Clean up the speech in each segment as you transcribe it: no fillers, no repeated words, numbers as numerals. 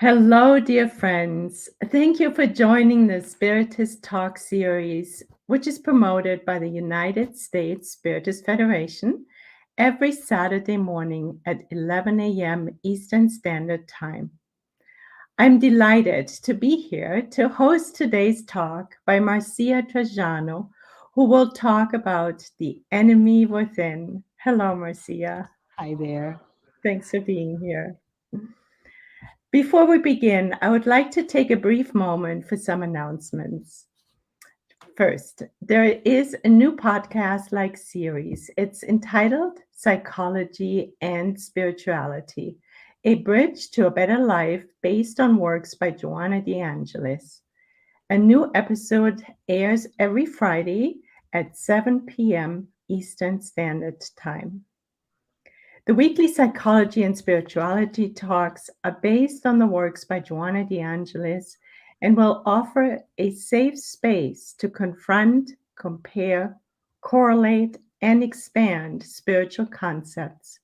Hello, dear friends. Thank you for joining the Spiritist Talk Series, which is promoted by the United States Spiritist Federation every Saturday morning at 11 a.m. Eastern Standard Time. I'm delighted to be here to host today's talk by Marcia Trajano, who will talk about the enemy within. Hello, Marcia. Hi there. Thanks for being here. Before we begin, I would like to take a brief moment for some announcements. First, there is a new podcast like series. It's entitled Psychology and Spirituality, a bridge to a better life based on works by Joanna de Angelis. A new episode airs every Friday at 7 p.m. Eastern Standard Time. The weekly psychology and spirituality talks are based on the works by Joanna de Angelis and will offer a safe space to confront, compare, correlate, and expand spiritual concepts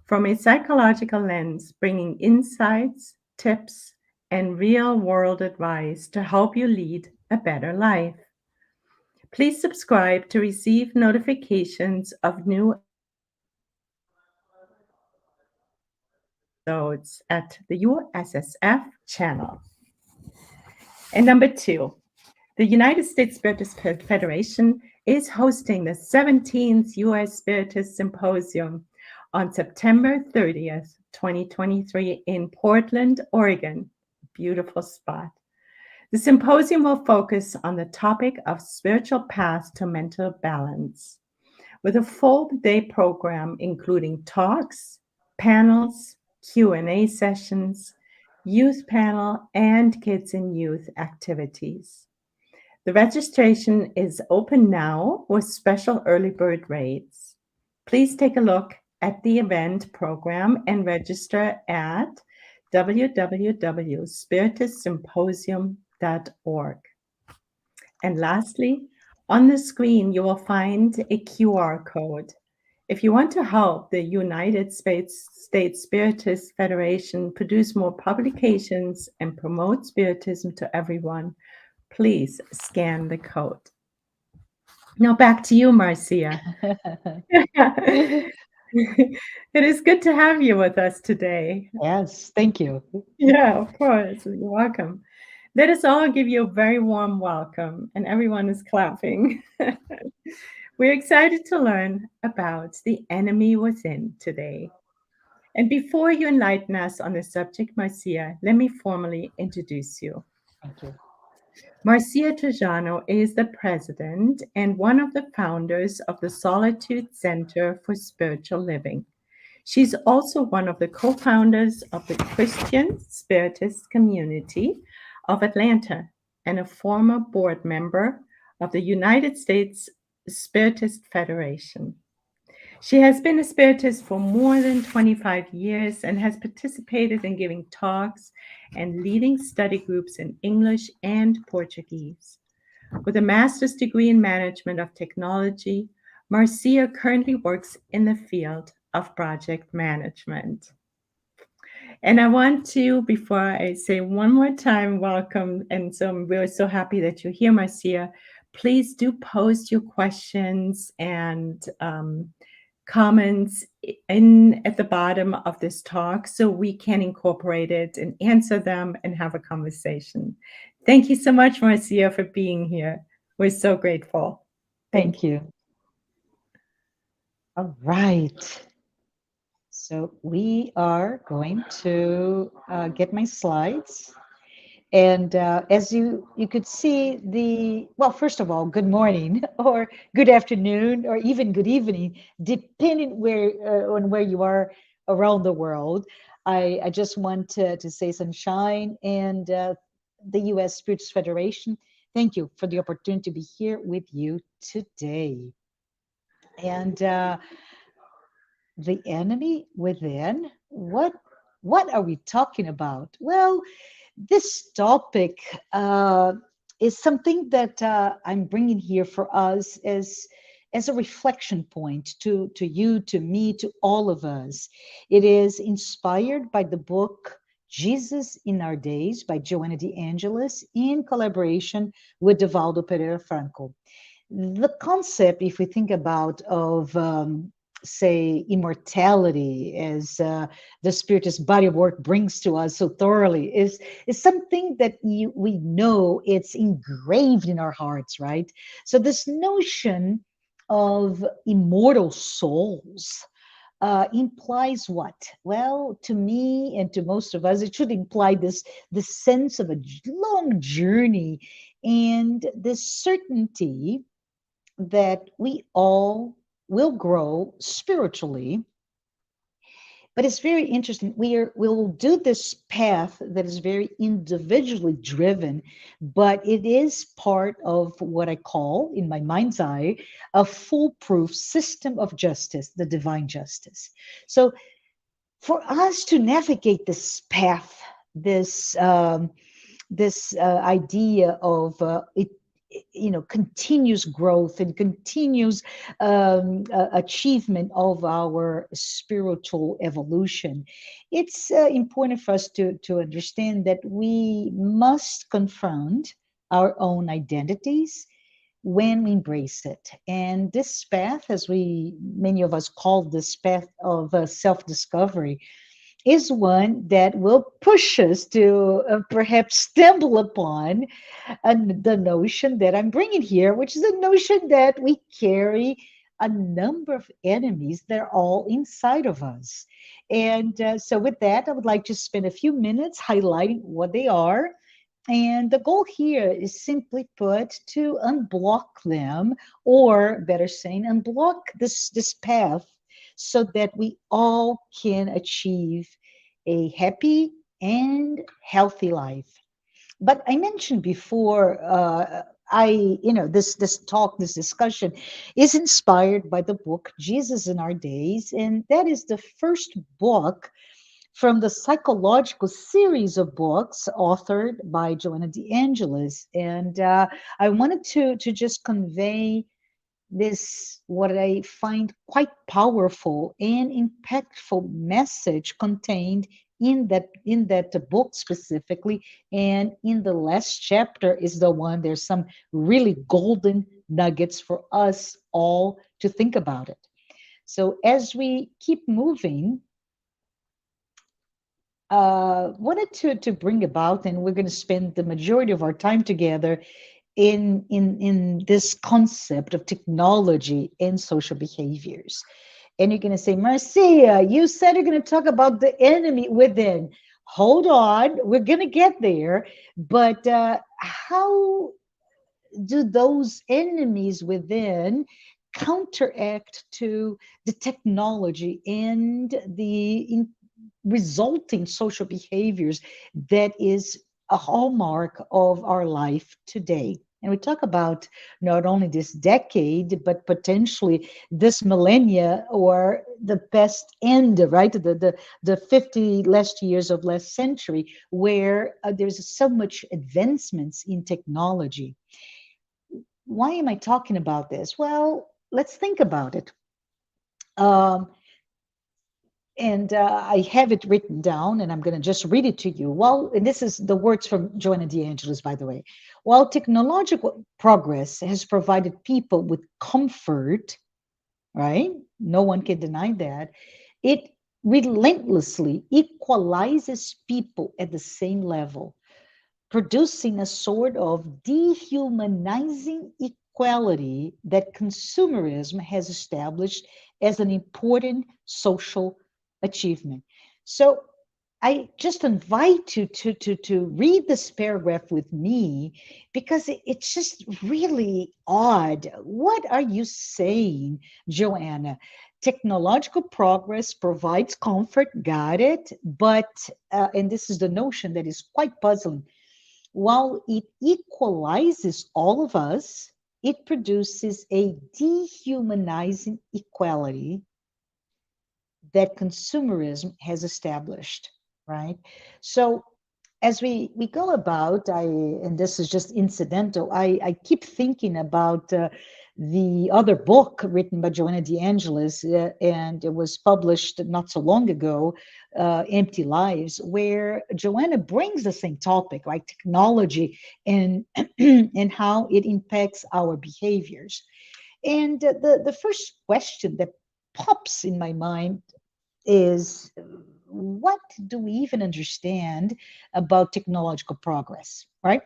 from a psychological lens, bringing insights, tips, and real world advice to help you lead a better life. Please subscribe to receive notifications of new episodes at the USSF channel. And number two, the United States Spiritist Federation is hosting the 17th US Spiritist Symposium on September 30th, 2023 in Portland, Oregon. Beautiful spot. The symposium will focus on the topic of spiritual paths to mental balance with a full day program including talks, panels, Q&A sessions, youth panel, and kids and youth activities. The registration is open now with special early bird rates. Please take a look at the event program and register at www.spiritistsymposium.org. And lastly, on the screen, you will find a QR code. If you want to help the United States Spiritist Federation produce more publications and promote Spiritism to everyone, please scan the code. Now back to you, Marcia. It is good to have you with us today. Yes, thank you. Yeah, of course. You're welcome. Let us all give you a very warm welcome, and everyone is clapping. We're excited to learn about the enemy within today. And before you enlighten us on the subject, Marcia, let me formally introduce you. Thank you. Marcia Trajano is the president and one of the founders of the Solitude Center for Spiritual Living. She's also one of the co founders of the Christian Spiritist Community of Atlanta and a former board member of the United States Spiritist Federation. She has been a spiritist for more than 25 years and has participated in giving talks and leading study groups in English and Portuguese. With a master's degree in management of technology, Marcia currently works in the field of project management. And I want to, before I say one more time, welcome. And so we're so happy that you're here, Marcia. Please do post your questions and comments in at the bottom of this talk so we can incorporate it and answer them and have a conversation. Thank you so much, Marcia, for being here. We're so grateful. Thank Thank you. All right. So we are going to get my slides. And as you could see, well, first of all, good morning or good afternoon or even good evening, depending on where you are around the world. I just want to say sunshine and the US Spiritist Federation. Thank you for the opportunity to be here with you today. And the enemy within, what are we talking about? Well, this topic is something that I'm bringing here for us as a reflection point to you, to me, to all of us. It is inspired by the book Jesus in Our Days by Joanna de Angelis in collaboration with Divaldo Pereira Franco. The concept, if we think about of say immortality as the spiritist body of work brings to us so thoroughly, is something that we know it's engraved in our hearts, right? So this notion of immortal souls implies what? Well, to me and to most of us, it should imply this sense of a long journey and this certainty that we all will grow spiritually. But it's very interesting. We'll do this path that is very individually driven, but it is part of what I call, in my mind's eye, a foolproof system of justice, the divine justice. So for us to navigate this path, this idea of it, continuous growth and continuous achievement of our spiritual evolution, it's important for us to understand that we must confront our own identities when we embrace it. And this path, as we many of us call this path of self-discovery, is one that will push us to perhaps stumble upon the notion that I'm bringing here, which is the notion that we carry a number of enemies that are all inside of us. And so, with that, I would like to spend a few minutes highlighting what they are. And the goal here is simply put to unblock them, or better saying, unblock this path so that we all can achieve a happy and healthy life. But I mentioned before, this talk, this discussion is inspired by the book Jesus in Our Days, and that is the first book from the psychological series of books authored by Joanna de Angelis. And I wanted to just convey this, what I find quite powerful and impactful message contained in that book specifically. And in the last chapter is the one, there's some really golden nuggets for us all to think about it. So as we keep moving, wanted to bring about, and we're going to spend the majority of our time together in this concept of technology and social behaviors. And you're going to say, Marcia, you said you're going to talk about the enemy within. Hold on, we're going to get there. But how do those enemies within counteract to the technology and the resulting social behaviors that is a hallmark of our life today? And we talk about not only this decade, but potentially this millennia, or the best end, right? The 50 last years of last century, where there's so much advancements in technology. Why am I talking about this? Well, let's think about it. Um, and I have it written down, and I'm going to just read it to you. Well, and this is the words from Joanna de Angelis, by the way. While technological progress has provided people with comfort, right? No one can deny that. It relentlessly equalizes people at the same level, producing a sort of dehumanizing equality that consumerism has established as an important social achievement. So I just invite you to read this paragraph with me, because it's just really odd. What are you saying, Joanna? Technological progress provides comfort, got it, but, and this is the notion that is quite puzzling, while it equalizes all of us, it produces a dehumanizing equality that consumerism has established, right? So as we go about, and this is just incidental, I keep thinking about the other book written by Joanna de Angelis, and it was published not so long ago, Empty Lives, where Joanna brings the same topic, like technology and and how it impacts our behaviors. And the first question that pops in my mind is, what do we even understand about technological progress, right?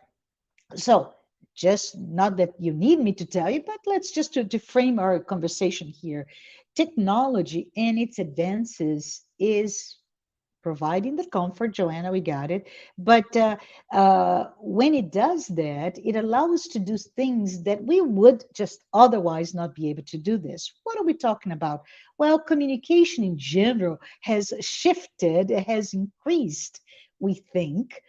So, just not that you need me to tell you, but let's just to frame our conversation here. Technology and its advances is providing the comfort, Joanna, we got it. But when it does that, it allows us to do things that we would just otherwise not be able to do this. What are we talking about? Well, communication in general has shifted, has increased, we think,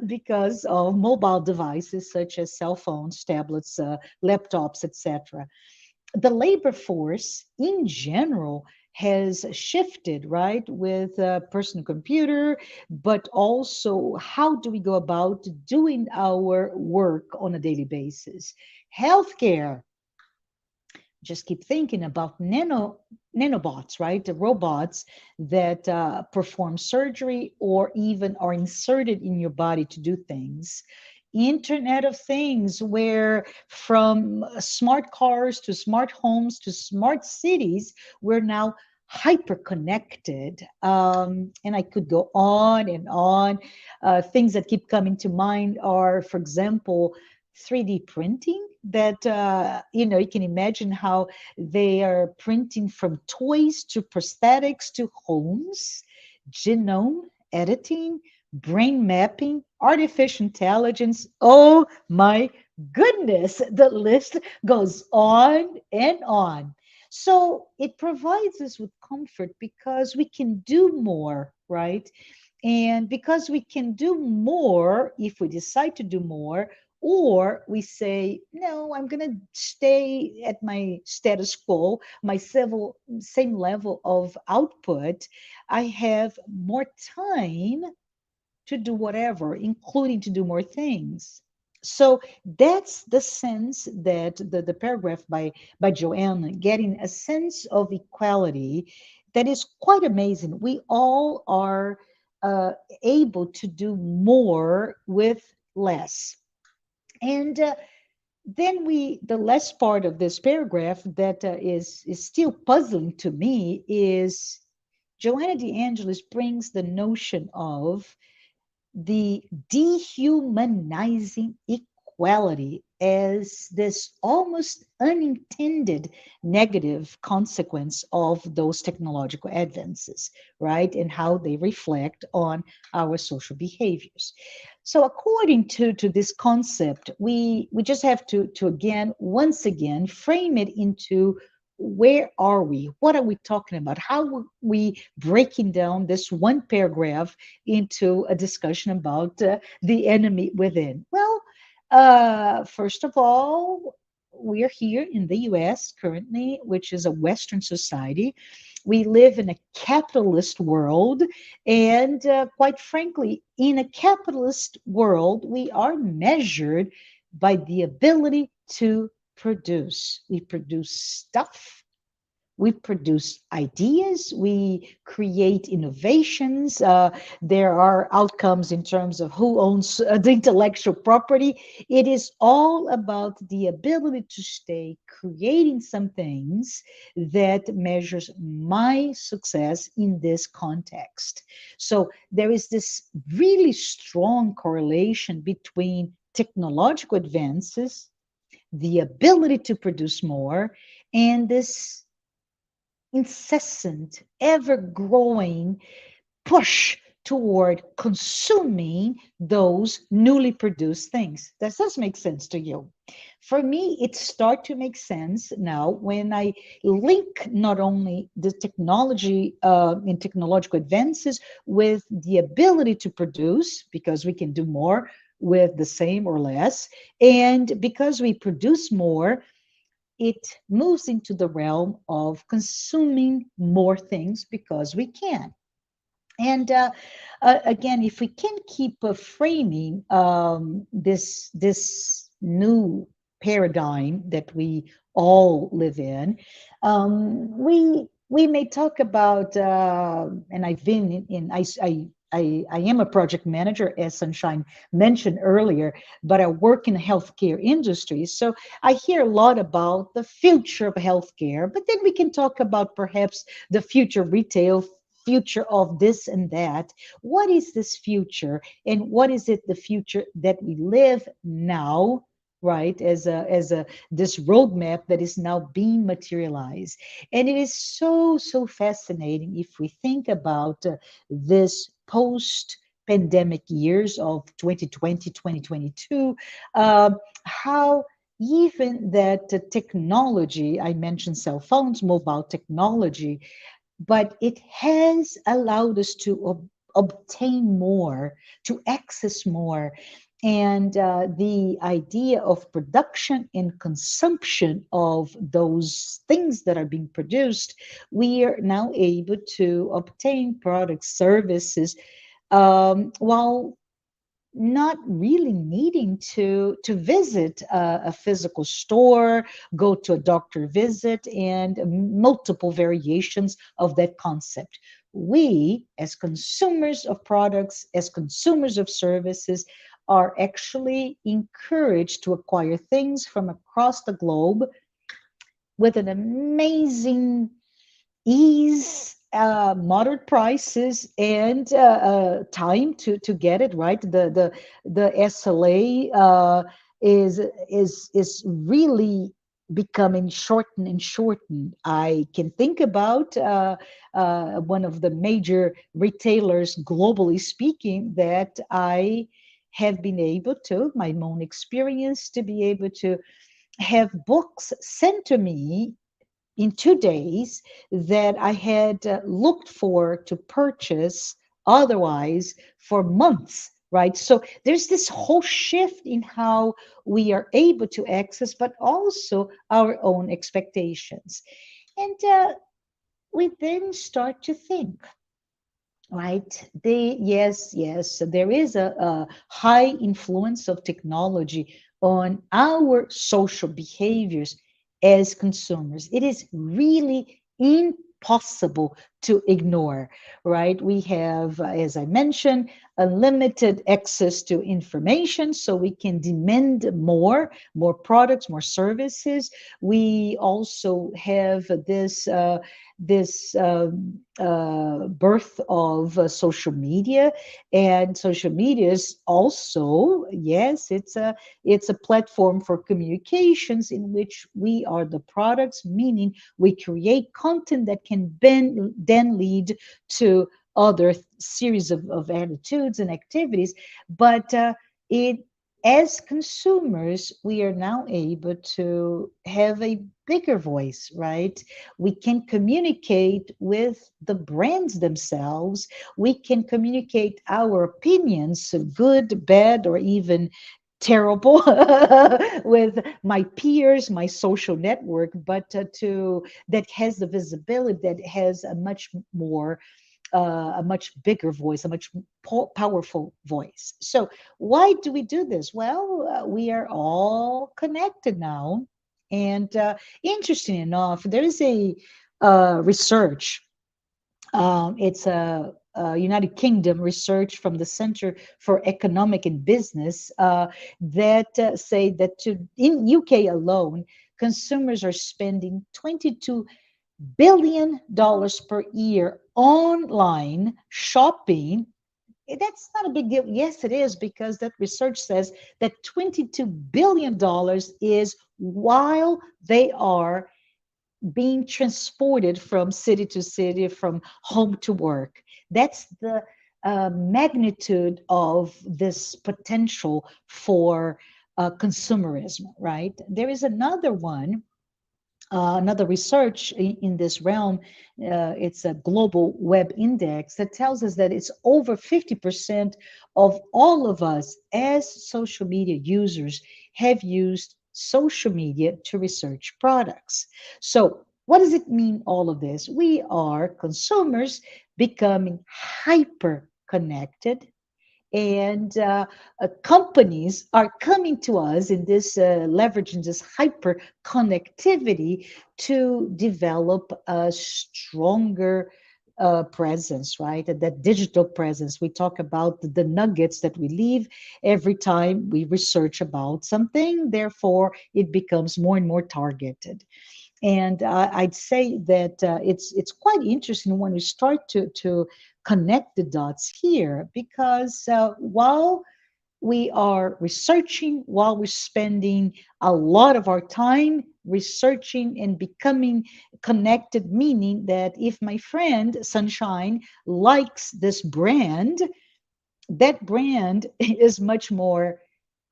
because of mobile devices such as cell phones, tablets, laptops, etc. The labor force in general has shifted, right, with a personal computer, but also how do we go about doing our work on a daily basis? Healthcare, just keep thinking about nanobots, right? The robots that perform surgery or even are inserted in your body to do things. Internet of Things, where from smart cars to smart homes to smart cities, we're now hyper connected. And I could go on and on. Things that keep coming to mind are, for example, 3D printing, that you can imagine how they are printing from toys to prosthetics to homes, genome editing, brain mapping, artificial intelligence. Oh my goodness, the list goes on and on. So it provides us with comfort because we can do more, right? And because we can do more, if we decide to do more, or we say, no, I'm going to stay at my status quo, my same level of output, I have more time to do whatever, including to do more things. So that's the sense that the paragraph by Joanna, getting a sense of equality that is quite amazing. We all are uh, able to do more with less. And then the last part of this paragraph that is still puzzling to me is Joanna de Angelis brings the notion of the dehumanizing equality as this almost unintended negative consequence of those technological advances, right? And how they reflect on our social behaviors. So according to this concept, we just have to again, once again, frame it into where are we? What are we talking about? How are we breaking down this one paragraph into a discussion about the enemy within? Well, first of all, we're here in the US currently, which is a Western society. We live in a capitalist world. And quite frankly, in a capitalist world, we are measured by the ability to produce. We produce stuff, we produce ideas, we create innovations. There are outcomes in terms of who owns the intellectual property. It is all about the ability to stay creating some things that measures my success in this context. So there is this really strong correlation between technological advances, the ability to produce more, and this incessant, ever growing push toward consuming those newly produced things. Does this make sense to you? For me, it starts to make sense now when I link not only the technology and technological advances with the ability to produce, because we can do more with the same or less, and because we produce more, it moves into the realm of consuming more things because we can. And again, if we can keep framing this new paradigm that we all live in. We may talk about, and I've been I am a project manager, as Sunshine mentioned earlier, but I work in the healthcare industry. So I hear a lot about the future of healthcare, but then we can talk about perhaps the future of retail, future of this and that. What is this future, and what is it the future that we live now, right, as a this roadmap that is now being materialized? And it is so fascinating if we think about this post pandemic years of 2020, 2022, how even that technology, I mentioned cell phones, mobile technology, but it has allowed us to obtain more, to access more. And the idea of production and consumption of those things that are being produced, we are now able to obtain products, services, while not really needing to visit a physical store, go to a doctor visit, and multiple variations of that concept. We, as consumers of products, as consumers of services, are actually encouraged to acquire things from across the globe with an amazing ease, moderate prices, and time to get it right. The SLA is really becoming shortened and shortened. I can think about one of the major retailers, globally speaking, that I have been able to, my own experience, to be able to have books sent to me in 2 days that I had looked for to purchase otherwise for months, right? So there's this whole shift in how we are able to access, but also our own expectations. And we then start to think, right? Yes, there is a high influence of technology on our social behaviors as consumers. It is really impossible to ignore, right? We have, as I mentioned, unlimited access to information, so we can demand more products, more services. We also have this birth of social media, and social media is also, yes, it's a platform for communications in which we are the products, meaning we create content that can then lead to other series of attitudes and activities. But it as consumers, we are now able to have a bigger voice, right? We can communicate with the brands themselves. We can communicate our opinions, good, bad, or even terrible, with my peers, my social network, but to that has the visibility, that has a much bigger voice, a much powerful voice. So why do we do this? Well, we are all connected now. And interesting enough, there is a research. It's a United Kingdom research from the Center for Economic and Business that say that in UK alone, consumers are spending $22 billion per year online shopping. That's not a big deal. Yes, it is, because that research says that $22 billion is while they are being transported from city to city, from home to work. That's the magnitude of this potential for consumerism, right? There is another one, another research in this realm. It's a global web index that tells us that it's over 50% of all of us as social media users have used social media to research products. So what does it mean, all of this? We are consumers becoming hyper connected, And companies are coming to us in this leveraging this hyper connectivity to develop a stronger presence, right? And that digital presence. We talk about the nuggets that we leave every time we research about something. Therefore, it becomes more and more targeted. And I'd say that it's quite interesting when we start to connect the dots here, because while we are researching, while we're spending a lot of our time researching and becoming connected, meaning that if my friend Sunshine likes this brand, that brand is much more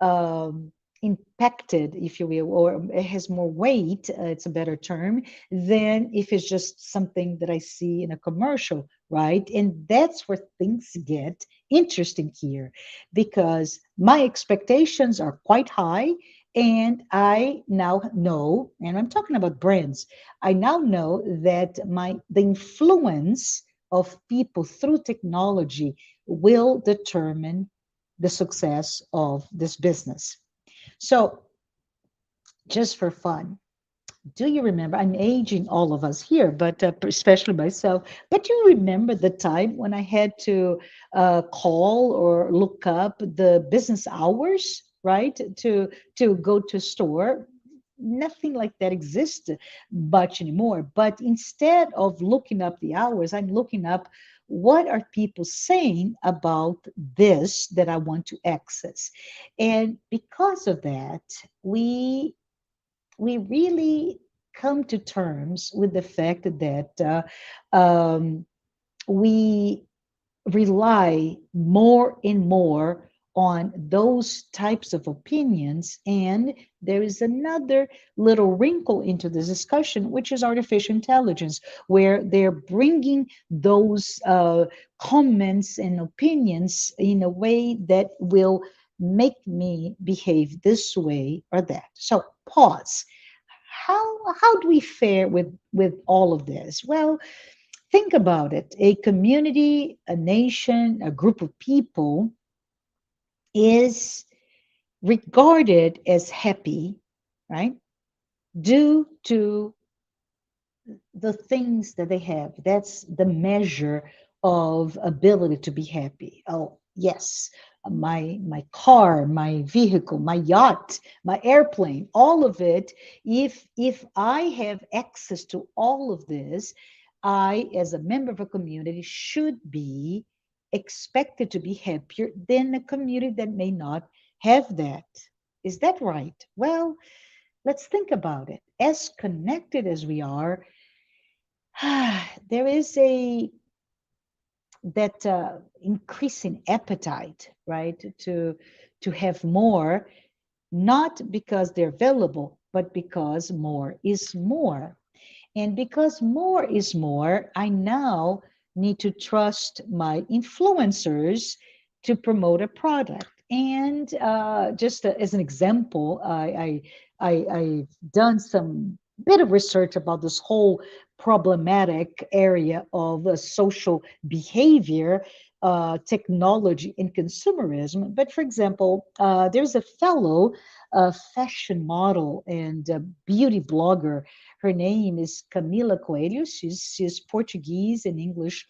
um, impacted, if you will, or it has more weight, it's a better term, than if it's just something that I see in a commercial, right? And that's where things get interesting here, because my expectations are quite high. And I now know, and I'm talking about brands, I now know that the influence of people through technology will determine the success of this business. So, just for fun, do you remember? I'm aging all of us here, but especially myself. But do you remember the time when I had to call or look up the business hours, right? To go to a store. Nothing like that exists much anymore. But instead of looking up the hours, I'm looking up what are people saying about this that I want to access. And because of that, we really come to terms with the fact that we rely more and more on those types of opinions. And there is another little wrinkle into this discussion, which is artificial intelligence, where they're bringing those comments and opinions in a way that will make me behave this way or that. So, pause. How do we fare with all of this? Well, think about it. A community, a nation, a group of people is regarded as happy, right? Due to the things that they have. That's the measure of ability to be happy. Oh, yes, my car, my vehicle, my yacht, my airplane, all of it. If I have access to all of this, I, as a member of a community, should be expected to be happier than a community that may not have that. Is that right? Well, let's think about it. As connected as we are, there is a that increasing appetite, right, to have more, not because they're available, but because more is more. And because more is more, I now need to trust my influencers to promote a product. And just as an example, I've done some bit of research about this whole problematic area of social behavior, technology, and consumerism. But for example, there's a fellow fashion model and beauty blogger. Her name is Camila Coelho. She's Portuguese and English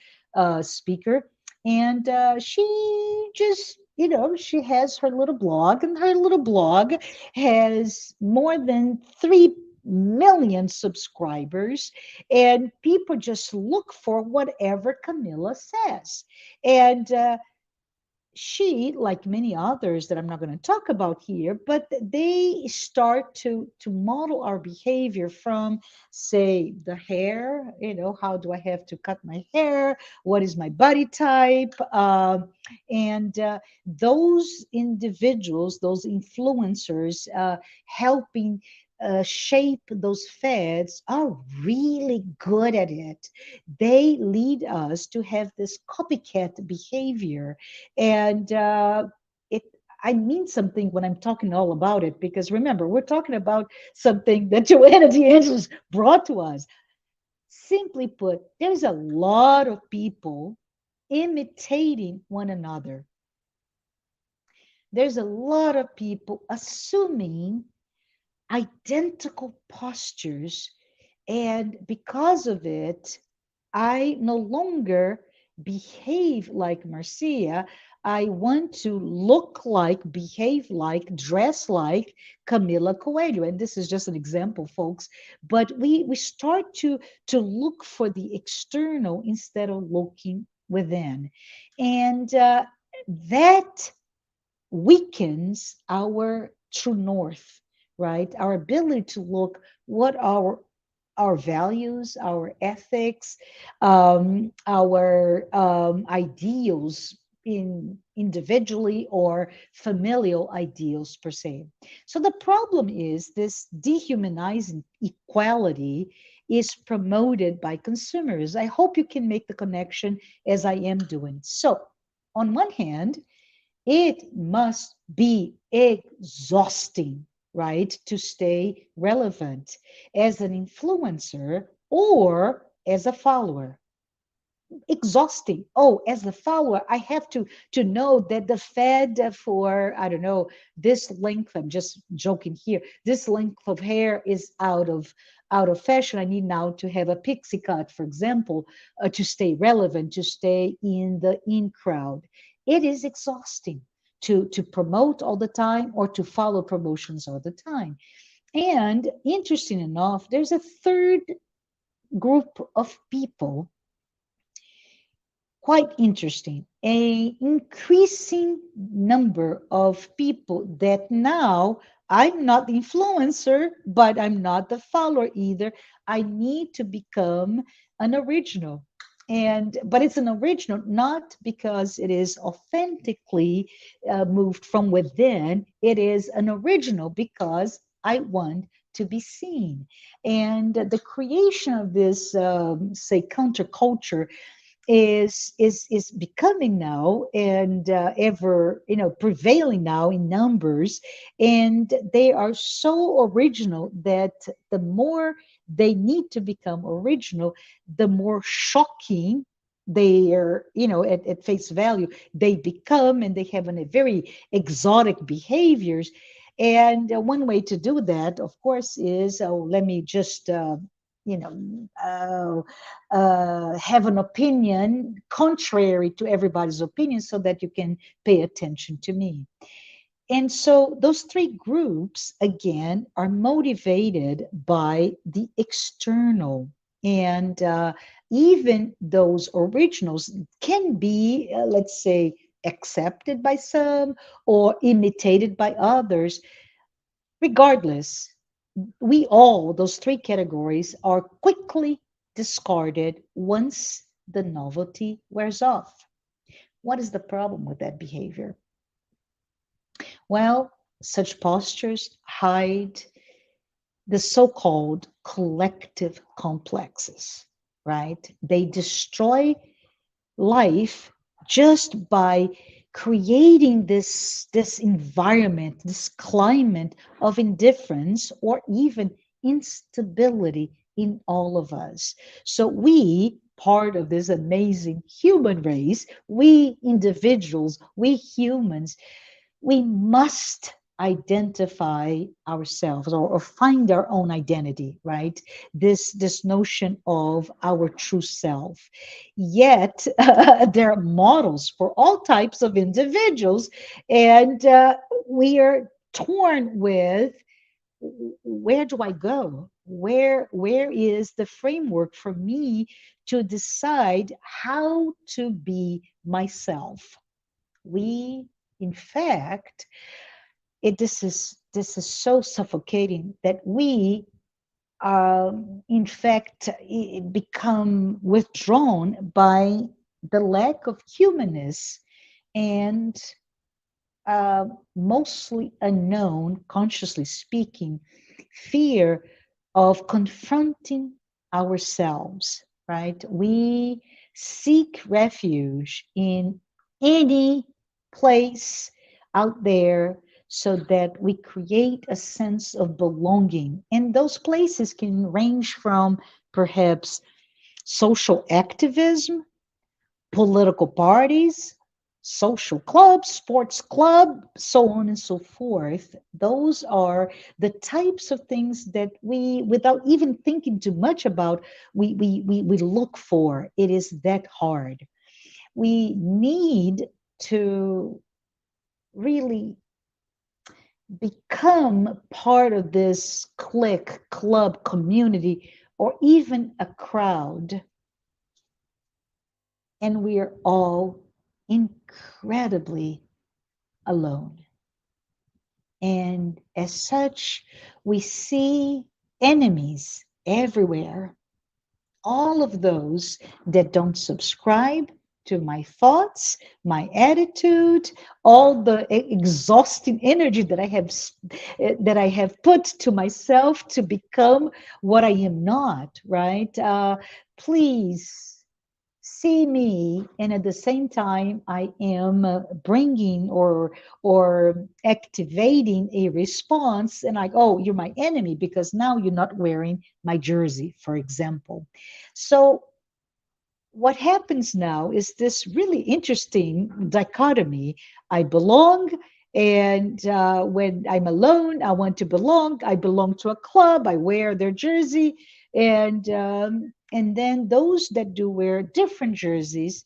speaker, and she just, she has her little blog, and her little blog has more than 3 million subscribers, and people just look for whatever Camila says. And she, like many others that I'm not going to talk about here, but they start to model our behavior from, say, the hair. How do I have to cut my hair? What is my body type? And those individuals, those influencers, helping shape those fads are really good at it. They lead us to have this copycat behavior, and it I mean something when I'm talking all about it, because remember, we're talking about something that Joanna de Angelis brought to us. Simply put, there's a lot of people imitating one another. there's a lot of people assuming identical postures. And because of it, I no longer behave like Marcia. I want to look like, behave like, dress like Camila Coelho. And this is just an example, folks. But we start to look for the external instead of looking within. And that weakens our true north, right? Our ability to look what our values, our ethics, our ideals in individually or familial ideals per se. So the problem is this dehumanizing equality is promoted by consumers. I hope you can make the connection as I am doing. So on one hand, it must be exhausting, right, to stay relevant as an influencer or as a follower. Exhausting. Oh, as the follower, I have to know that the fed for, I don't know, this length, I'm just joking here, this length of hair is out of fashion. I need now to have a pixie cut, for example, to stay relevant, to stay in the in crowd. It is exhausting to promote all the time or to follow promotions all the time. And interesting enough, there's a third group of people, quite interesting, a increasing number of people that now I'm not the influencer, but I'm not the follower either. I need to become an original. And but it's an original not because it is authentically moved from within. It is an original because I want to be seen. And the creation of this, say, counterculture is becoming now and ever prevailing now in numbers, and they are so original that the more they need to become original, the more shocking they are, at face value they become, and they have a very exotic behaviors. And one way to do that, of course, is, oh, let me just you know have an opinion contrary to everybody's opinion so that you can pay attention to me. And so those three groups, again, are motivated by the external. And even those originals can be, let's say, accepted by some or imitated by others. Regardless, we all, those three categories, are quickly discarded once the novelty wears off. What is the problem with that behavior? Well, such postures hide the so called collective complexes, right? They destroy life just by creating this environment, this climate of indifference or even instability in all of us. So we, part of this amazing human race, we individuals, we humans, we must identify ourselves, or find our own identity, right? This notion of our true self. Yet there are models for all types of individuals, and we are torn with, where do I go? Where is the framework for me to decide how to be myself? We, in fact, this is so suffocating that we, in fact, become withdrawn by the lack of humanness and mostly unknown, consciously speaking, fear of confronting ourselves, right? We seek refuge in any place out there so that we create a sense of belonging. And those places can range from perhaps social activism, political parties, social club, sports club, so on and so forth. Those are the types of things that we, without even thinking too much about, we look for. It is that hard. We need to really become part of this clique, club, community, or even a crowd. And we are all incredibly alone. And as such, we see enemies everywhere. All of those that don't subscribe to my thoughts, my attitude, all the exhausting energy that I have put to myself to become what I am not, right? Please see me, and at the same time I am bringing or activating a response, and like, oh, you're my enemy because now you're not wearing my jersey, for example. So what happens now is this really interesting dichotomy. I belong, and when I'm alone, I want to belong. I belong to a club. I wear their jersey, and then those that do wear different jerseys,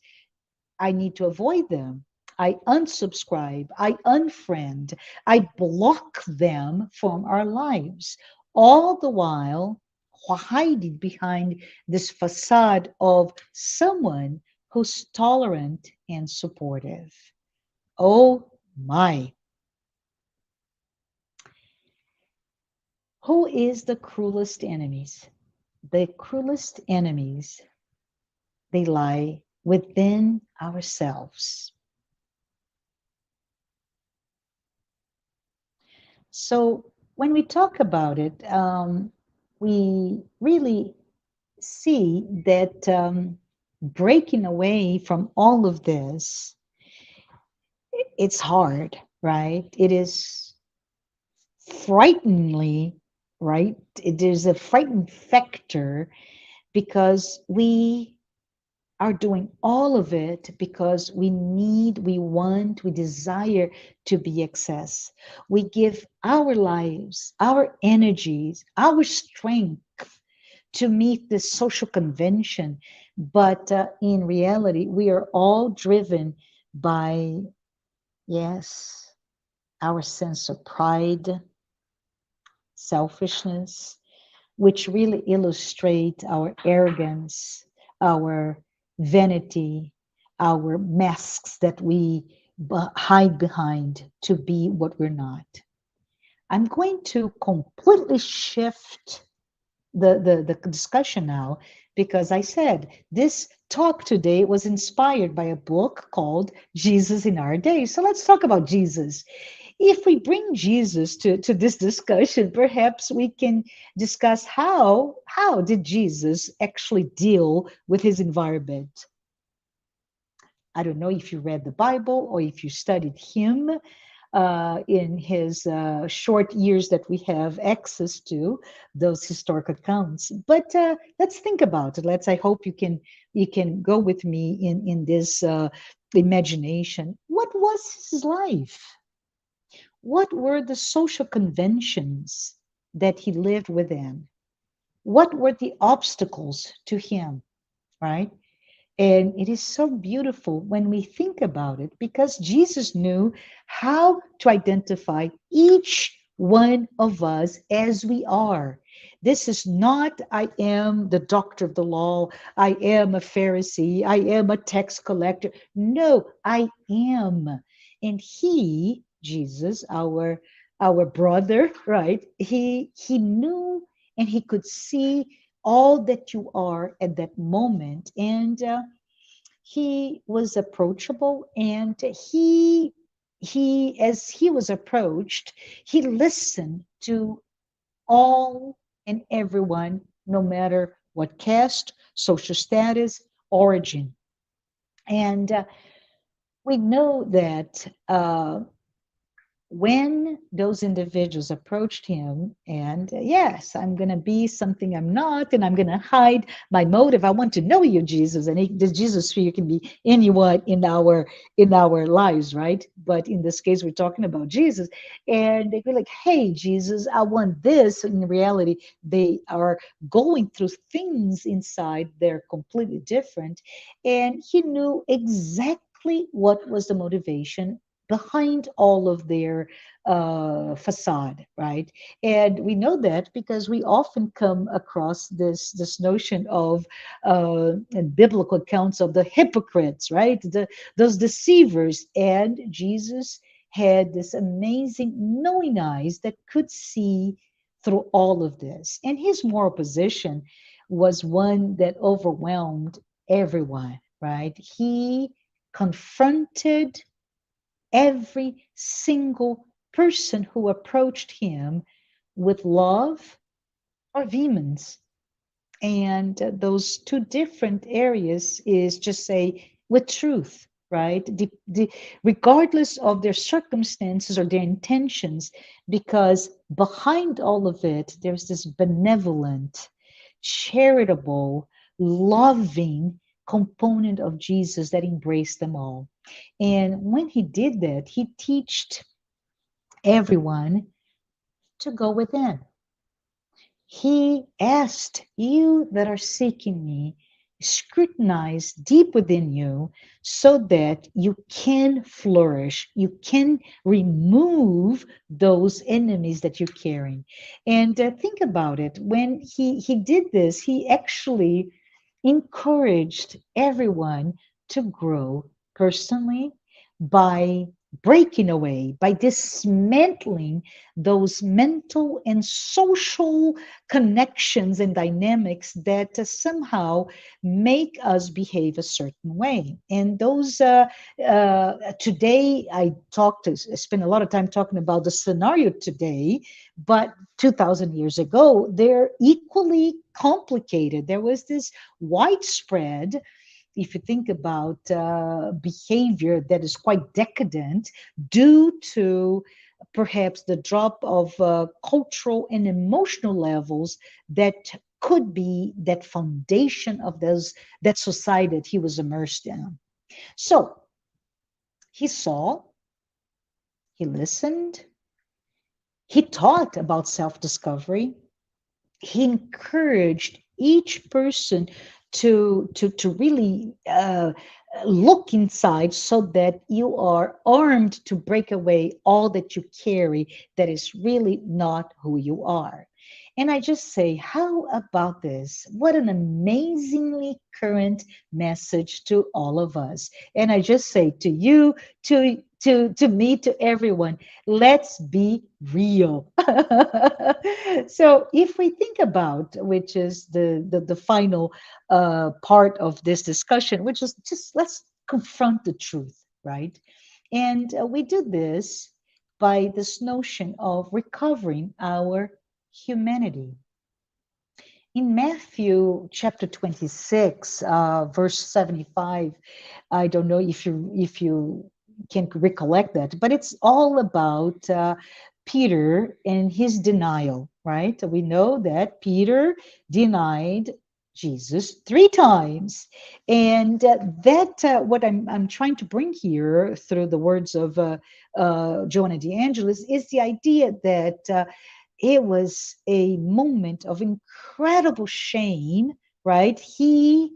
I need to avoid them. I unsubscribe, I unfriend, I block them from our lives, all the while hiding behind this facade of someone who's tolerant and supportive. Oh my. Who is the cruelest enemies? The cruelest enemies, they lie within ourselves. So when we talk about it, we really see that breaking away from all of this, it's hard, right? It is frighteningly, right? It is a frightening factor because we are doing all of it because we need, we want, we desire to be accessed. We give our lives, our energies, our strength to meet this social convention. But in reality, we are all driven by, yes, our sense of pride, selfishness, which really illustrate our arrogance, our vanity, our masks that we hide behind to be what we're not. I'm going to completely shift the discussion now because I said this talk today was inspired by a book called Jesus in Our Day. So let's talk about Jesus. If we bring Jesus to this discussion, perhaps we can discuss how did Jesus actually deal with his environment. I don't know if you read the Bible or if you studied him in his short years that we have access to those historic accounts. But let's think about it. I hope you can go with me in this imagination. What was his life? What were the social conventions that he lived within? What were the obstacles to him, right? And it is so beautiful when we think about it because Jesus knew how to identify each one of us as we are. This is not, I am the doctor of the law, I am a Pharisee, I am a tax collector. No, I am. And he, Jesus, our brother, right? He knew and he could see all that you are at that moment. And he was approachable, and he as he was approached, he listened to all and everyone, no matter what caste, social status, origin. And we know that when those individuals approached him and yes, I'm going to be something I'm not, and I'm going to hide my motive. I want to know you, Jesus. And the Jesus figure can be anyone in our lives, right? But in this case, we're talking about Jesus. And they go like, hey, Jesus, I want this. In reality, they are going through things inside. They're completely different. And he knew exactly what was the motivation behind all of their facade, right? And we know that because we often come across this notion of in biblical accounts of the hypocrites, right? Those deceivers. And Jesus had this amazing knowing eyes that could see through all of this. And his moral position was one that overwhelmed everyone, right? He confronted every single person who approached him with love or vehemence. And those two different areas is just say with truth, right? Regardless of their circumstances or their intentions, because behind all of it, there's this benevolent, charitable, loving component of Jesus that embraced them all. And when he did that, he taught everyone to go within. He asked, you that are seeking me, scrutinize deep within you so that you can flourish. You can remove those enemies that you're carrying. And think about it. When he did this, he actually encouraged everyone to grow personally by breaking away, by dismantling those mental and social connections and dynamics that somehow make us behave a certain way. And those, today, I spent a lot of time talking about the scenario today, but 2000 years ago, they're equally complicated. There was this widespread, if you think about behavior that is quite decadent due to perhaps the drop of cultural and emotional levels that could be that foundation of those that society that he was immersed in. So he saw, he listened, he taught about self-discovery, he encouraged each person to really look inside so that you are armed to break away all that you carry that is really not who you are. And I just say, how about this? What an amazingly current message to all of us. And I just say to you, to me, to everyone, let's be real. So if we think about, which is the final part of this discussion, which is just let's confront the truth, right? And we do this by this notion of recovering our humanity. In Matthew chapter 26, verse 75, I don't know if you can recollect that, but it's all about Peter and his denial, right? We know that Peter denied Jesus 3 times, and that what I'm trying to bring here through the words of Joanna de Angelis is the idea that it was a moment of incredible shame, right? He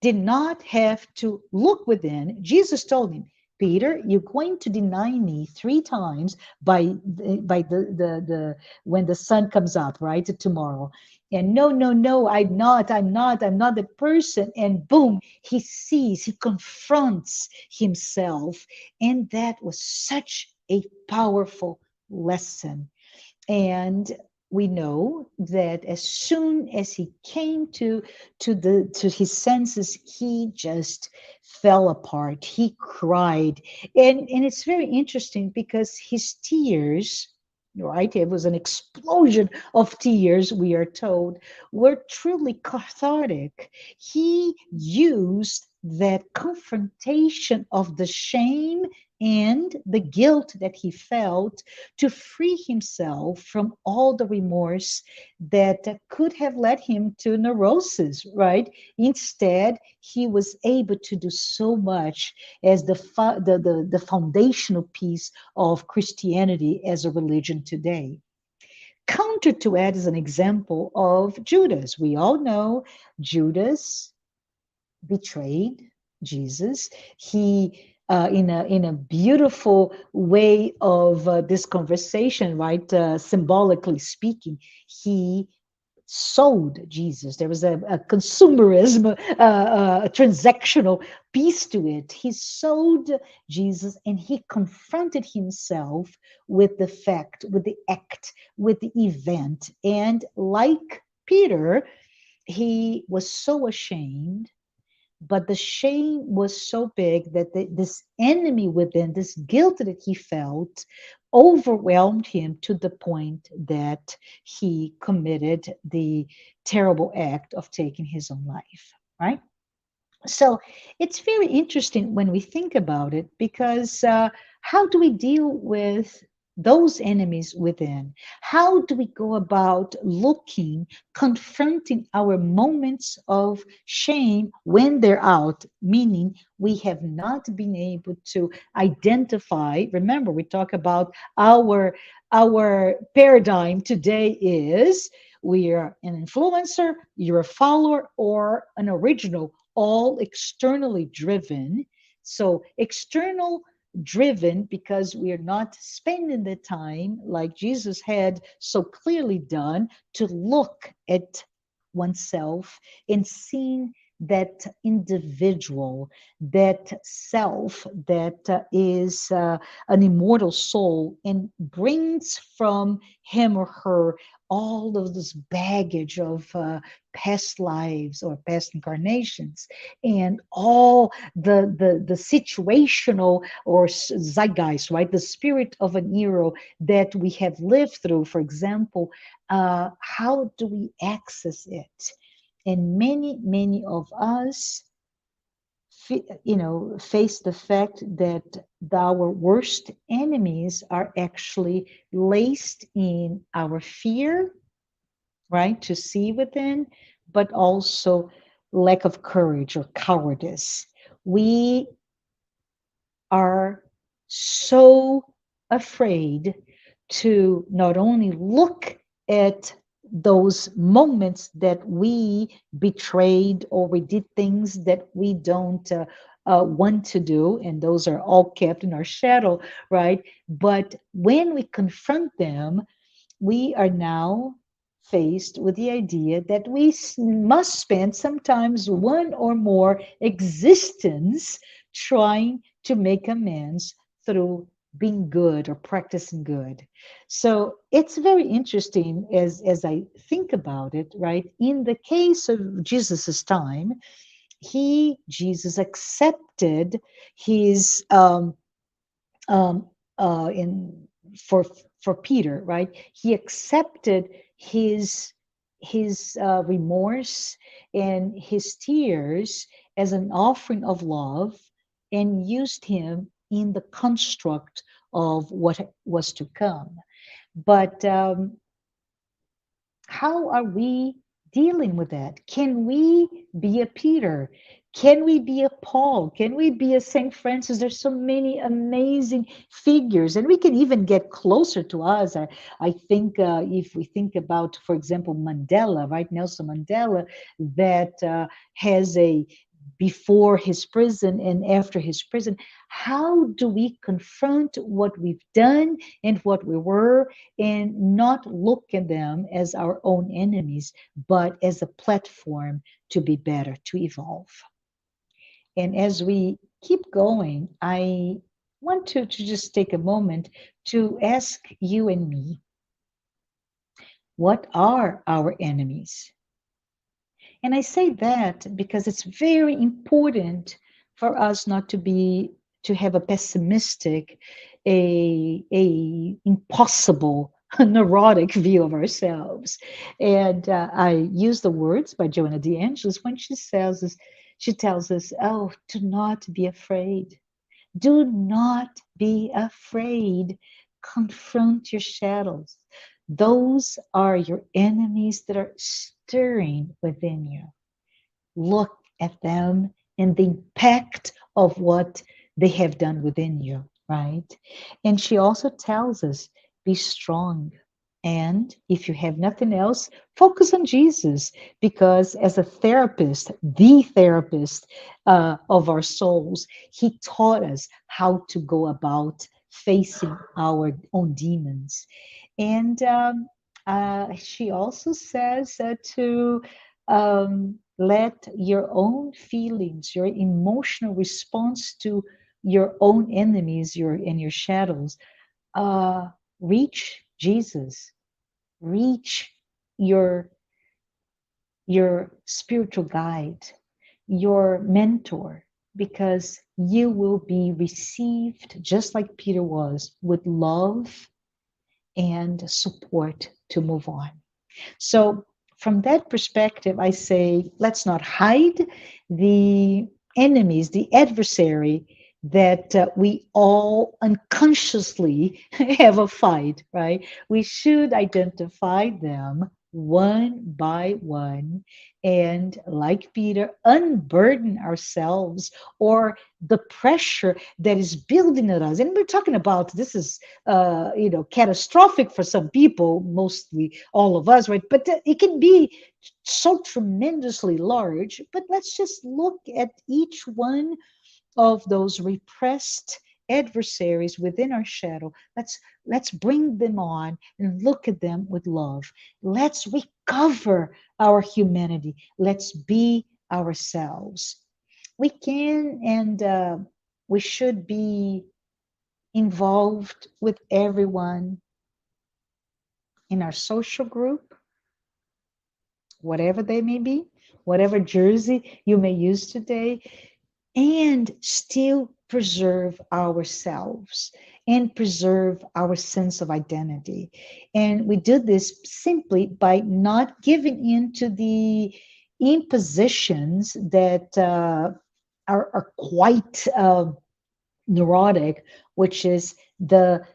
did not have to look within. Jesus told him, Peter, you're going to deny me 3 times by the when the sun comes up, right? Tomorrow. And no, no, no, I'm not that person. And boom, he sees, he confronts himself. And that was such a powerful lesson. And we know that as soon as he came to his senses, he just fell apart. He cried. And it's very interesting because his tears, right, it was an explosion of tears, we are told, were truly cathartic. He used that confrontation of the shame and the guilt that he felt to free himself from all the remorse that could have led him to neurosis, right? Instead, he was able to do so much as the foundational piece of Christianity as a religion today. Counter to that is an example of Judas. We all know Judas betrayed Jesus. He, in a beautiful way of this conversation, right? Symbolically speaking, he sold Jesus. There was a consumerism, a transactional piece to it. He sold Jesus and he confronted himself with the fact, with the act, with the event. And like Peter, he was so ashamed, but the shame was so big that this enemy within, this guilt that he felt, overwhelmed him to the point that he committed the terrible act of taking his own life, right? So it's very interesting when we think about it, because how do we deal with those enemies within? How do we go about looking, confronting our moments of shame when they're out, meaning we have not been able to identify? Remember, we talk about our paradigm today is we are an influencer, you're a follower, or an original, all externally driven. So, external driven because we are not spending the time like Jesus had so clearly done to look at oneself and seeing that individual, that self that is an immortal soul and brings from him or her all of this baggage of past lives or past incarnations, and all the situational or zeitgeist, right? The spirit of an era that we have lived through, for example, how do we access it? And many of us face the fact that our worst enemies are actually laced in our fear, right, to see within, but also lack of courage or cowardice. We are so afraid to not only look at those moments that we betrayed or we did things that we don't want to do, and those are all kept in our shadow, right? But when we confront them, we are now faced with the idea that we must spend sometimes one or more existence trying to make amends through being good or practicing good. So it's very interesting as I think about it, right? In the case of Jesus's time, Jesus accepted his um, in for Peter, right? He accepted his remorse and his tears as an offering of love, and used him in the construct of what was to come. But how are we dealing with that? Can we be a Peter? Can we be a Paul? Can we be a St. Francis? There's so many amazing figures, and we can even get closer to us. I think if we think about, for example, Mandela, right? Nelson Mandela, that has a before his prison and after his prison. How do we confront what we've done and what we were, and not look at them as our own enemies, but as a platform to be better, to evolve? And as we keep going, I want to just take a moment to ask you and me, what are our enemies? And I say that because it's very important for us not to have a pessimistic, a impossible, neurotic view of ourselves. And I use the words by Joanna de Angelis when she says this, she tells us, oh, do not be afraid. Do not be afraid. Confront your shadows. Those are your enemies that are stirring within you. Look at them and the impact of what they have done within you, right? And she also tells us, be strong. And if you have nothing else, focus on Jesus, because as a therapist, the therapist of our souls, he taught us how to go about facing our own demons. And she also says to let your own feelings, your emotional response to your own enemies, your shadows, uh, reach Jesus, reach your your spiritual guide, your mentor, because you will be received just like Peter was, with love and support to move on. So, from that perspective, I say let's not hide the enemies, the adversary that we all unconsciously have a fight, right? We should identify them one by one and, like Peter, unburden ourselves or the pressure that is building at us. And we're talking about this is catastrophic for some people, mostly all of us, right? But it can be so tremendously large. But let's just look at each one of those repressed adversaries within our shadow. Let's bring them on and look at them with love. Let's recover our humanity. Let's be ourselves. We can and we should be involved with everyone in our social group, whatever they may be, whatever jersey you may use today, and still preserve ourselves and preserve our sense of identity. And we do this simply by not giving in to the impositions that are quite neurotic, which is the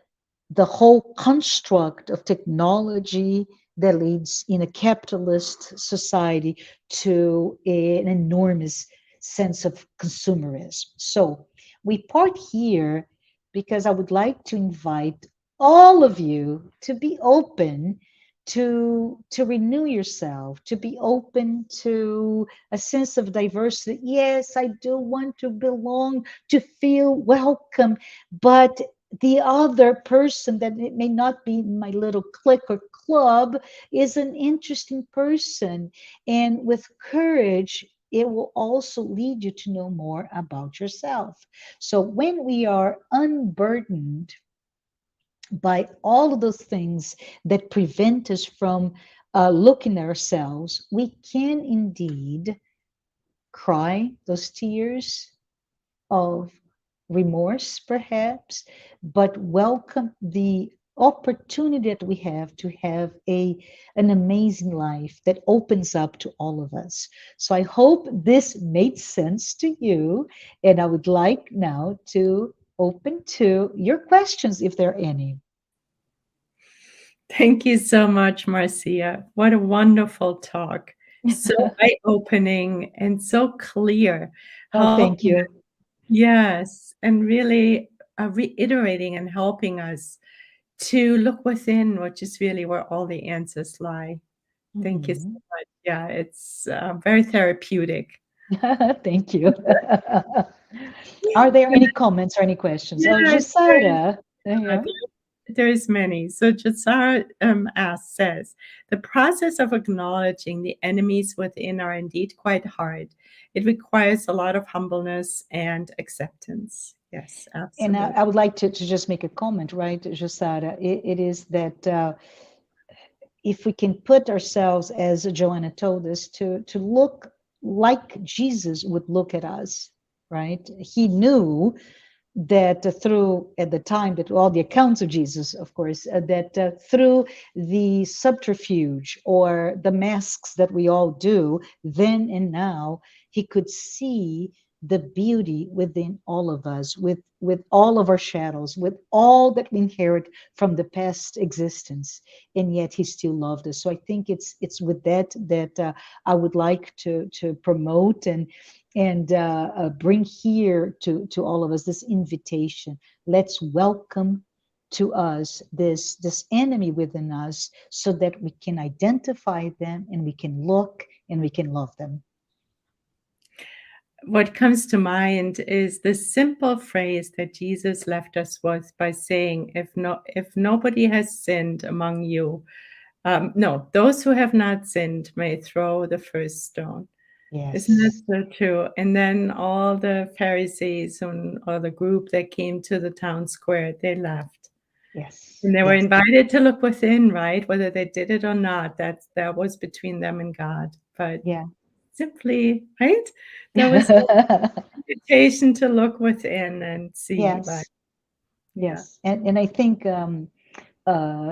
whole construct of technology that leads in a capitalist society to an enormous sense of consumerism. So we part here because I would like to invite all of you to be open to renew yourself, to be open to a sense of diversity. Yes, I do want to belong, to feel welcome, but the other person that it may not be my little clique or club is an interesting person. And with courage, it will also lead you to know more about yourself. So when we are unburdened by all of those things that prevent us from looking at ourselves, we can indeed cry those tears of remorse, perhaps, but welcome the opportunity that we have to have an amazing life that opens up to all of us. So I hope this made sense to you, and I would like now to open to your questions if there are any. Thank you so much, Marcia. What a wonderful talk. So eye-opening and so clear. Oh, thank Helping, you. yes, and really reiterating and helping us to look within, which is really where all the answers lie. Thank you so Mhm. much. Yeah, it's very therapeutic. Thank you. Are there any comments or any questions? Oh, Yes, there is. Jusara. Uh, Yeah. There's many. So Jasara says, the process of acknowledging the enemies within are indeed quite hard. It requires a lot of humbleness and acceptance. Yes, And absolutely. I would like to just make a comment, right, Jusara? It is that if we can put ourselves, as Joanna told us, to look like Jesus would look at us, right? He knew that through, at the time, that all the accounts of Jesus, of course, that through the subterfuge or the masks that we all do then and now, he could see the beauty within all of us, with all of our shadows, with all that we inherit from the past existence, and yet he still loved us. So I think it's with that I would like to promote and bring here to all of us this invitation. Let's welcome to us this enemy within us, so that we can identify them and we can look and we can love them. What comes to mind is the simple phrase that Jesus left us with by saying, if nobody has sinned among you, no, those who have not sinned may throw the first stone. Isn't that Yes, so true? And then all the Pharisees or the group that came to the town square, they left. yes, And they were yes, invited to look within, right? Whether they did it or not, that was between them and God. But yeah. simply, right? There was no invitation to look within and see, but Yes, yeah. yes, and I think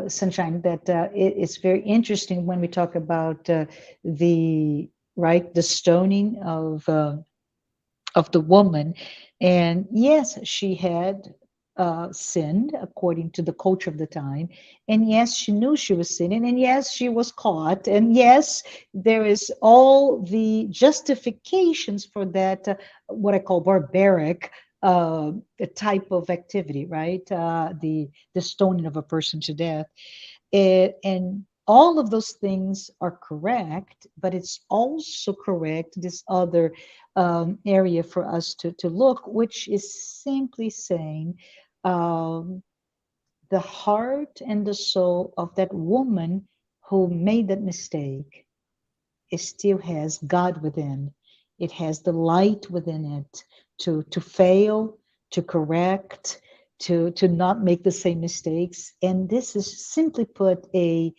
Sunshine, that it's very interesting when we talk about the right the stoning of the woman. And yes, she had sinned according to the culture of the time. And yes, she knew she was sinning. And yes, she was caught. And yes, there is all the justifications for that, what I call barbaric type of activity, right? The stoning of a person to death. And all of those things are correct, but it's also correct this other area for us to look, which is simply saying um, the heart and the soul of that woman who made that mistake, it still has God within. It has the light within it to fail, to correct, to not make the same mistakes. And this is simply put a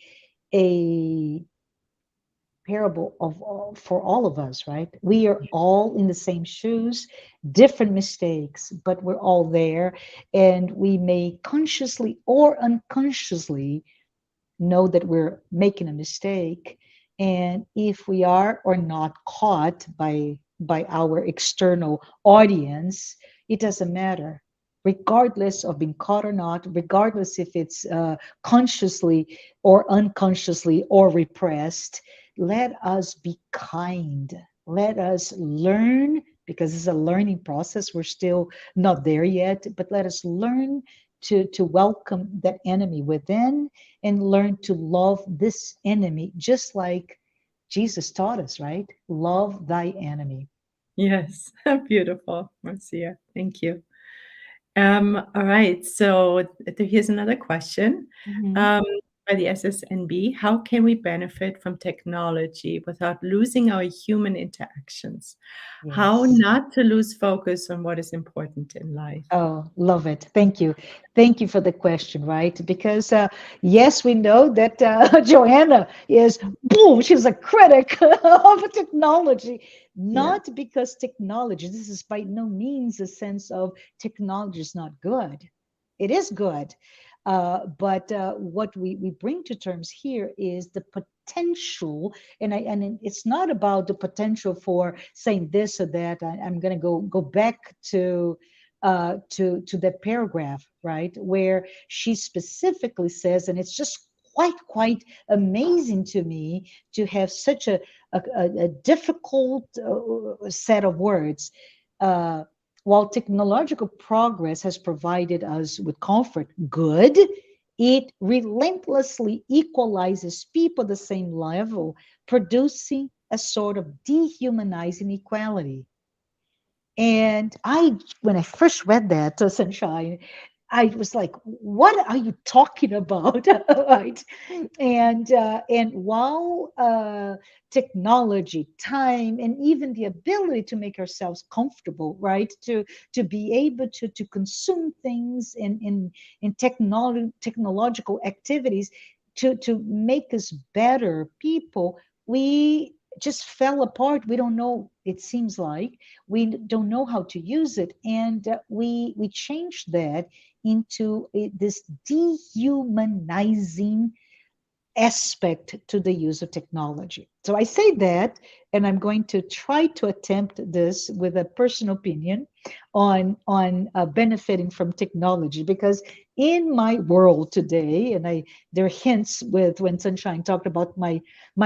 parable of for all of us, right? We are all in the same shoes, different mistakes, but we're all there, and we may consciously or unconsciously know that we're making a mistake. And if we are or not caught by our external audience, it doesn't matter, regardless of being caught or not, regardless if it's consciously or unconsciously or repressed. Let us be kind, let us learn, because it's a learning process. We're still not there yet, but let us learn to welcome that enemy within, and learn to love this enemy, just like Jesus taught us, right? Love thy enemy. Yes. Beautiful, Marcia. Thank you. All right. So here's another question Mhm. um, by the SSNB. How can we benefit from technology without losing our human interactions? How Yes. not to lose focus on what is important in life? Oh, love it. Thank you. Thank you for the question, right? Because, yes, we know that Joanna is, boom, she's a critic of technology. Yeah. Not because technology, this is by no means a sense of technology is not good. It is good. But what we bring to terms here is the potential, and it's not about the potential for saying this or that. I'm going to go back to that paragraph, right, where she specifically says, and it's just quite amazing to me to have such a difficult set of words. Uh, while technological progress has provided us with comfort, good, it relentlessly equalizes people at the same level, producing a sort of dehumanizing equality. And when I first read that, Sunshine, I was like, "What are you talking about?" Right? And while technology, time, and even the ability to make ourselves comfortable, right, to be able to consume things in technological activities to make us better people, we just fell apart. We don't know. It seems like we don't know how to use it, and we changed that into this dehumanizing aspect to the use of technology. So I say that, and I'm going to try to attempt this with a personal opinion on benefiting from technology, because in my world today, and there are hints with when Sunshine talked about my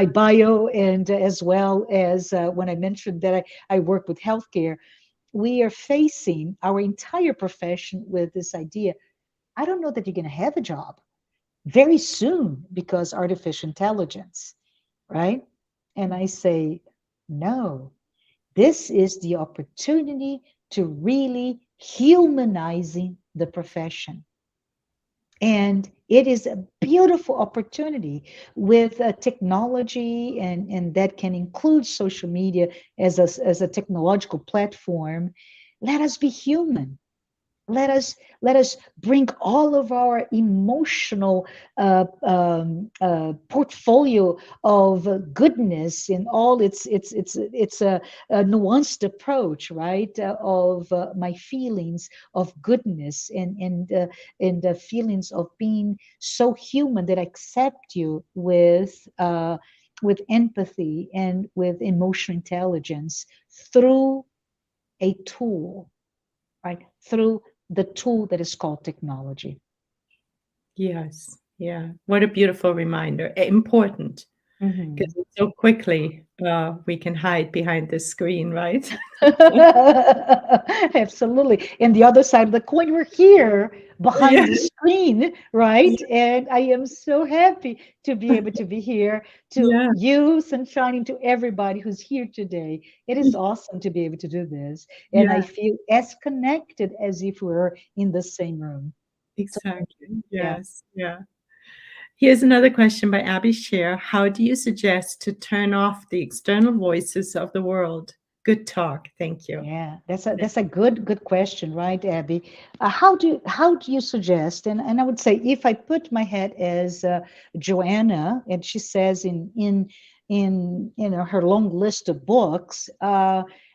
bio, and as well as when I mentioned that I work with healthcare, we are facing our entire profession with this idea. I don't know that you're going to have a job very soon because artificial intelligence, right? And I say, no, this is the opportunity to really humanizing the profession. And it is a beautiful opportunity with technology, and that can include social media as a technological platform. Let us be human. Let us bring all of our emotional portfolio of goodness in all it's a nuanced approach, right? Of my feelings of goodness, and the feelings of being so human that I accept you with empathy and with emotional intelligence through a tool, right? Through the tool that is called technology. Yes. Yeah. What a beautiful reminder. Important, because Mhm. so quickly we can hide behind the screen, right? Absolutely. And the other side of the coin, we're here Yeah. behind the screen, right? And I am so happy to be able to be here, to Yeah. you, Sunshine, and to everybody who's here today. It is awesome to be able to do this. And I Yeah. feel as connected as if we were in the same room. So, Exactly. yeah. Yes. Yeah. Here's another question by Abby Scher. How do you suggest to turn off the external voices of the world? Good talk. Thank you. Yeah, that's a good question, right, Abby? How do you suggest? And I would say, if I put my head as Joanna, and she says in her long list of books,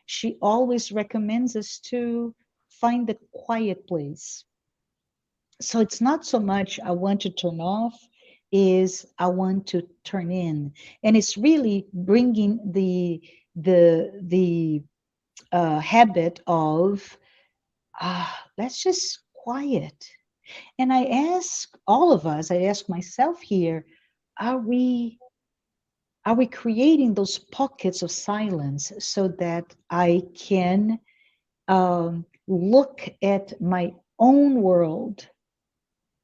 she always recommends us to find the quiet place. So it's not so much I want to turn off, is I want to turn in, and it's really bringing the habit of let's just quiet. And I ask all of us, I ask myself here, are we are we creating those pockets of silence so that I can look at my own world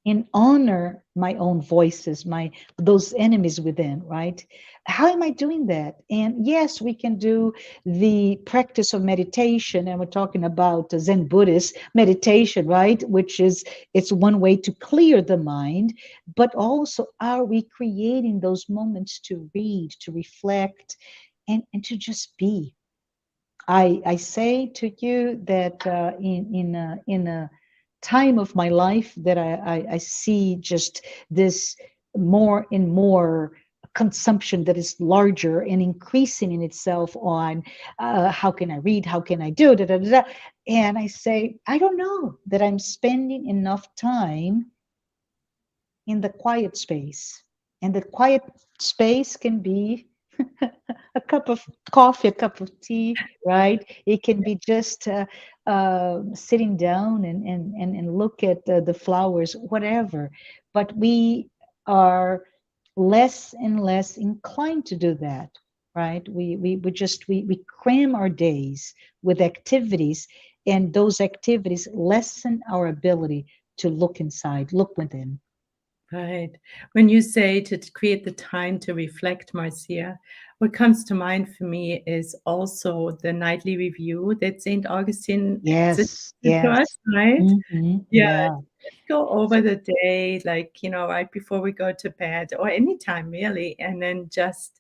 and honor my own voices, my those enemies within, right? How am I doing that? And yes, we can do the practice of meditation, and we're talking about Zen Buddhist meditation, right? Which is, it's one way to clear the mind, but also, are we creating those moments to read, to reflect, and to just be? I say to you that in a time of my life that I see just this more and more consumption that is larger and increasing in itself on how can I read, how can I do da, da, da, da. And I say, I don't know that I'm spending enough time in the quiet space. And the quiet space can be a cup of coffee, a cup of tea, right? It can be just sitting down and look at the flowers, whatever. But we are less and less inclined to do that, right? We cram our days with activities, and those activities lessen our ability to look inside, look within. Right. When you say to create the time to reflect, Marcia, what comes to mind for me is also the nightly review that St. Augustine suggested Yes, to us, yes. right? Yeah, Yeah, just go over the day, like, right before we go to bed or anytime really, and then just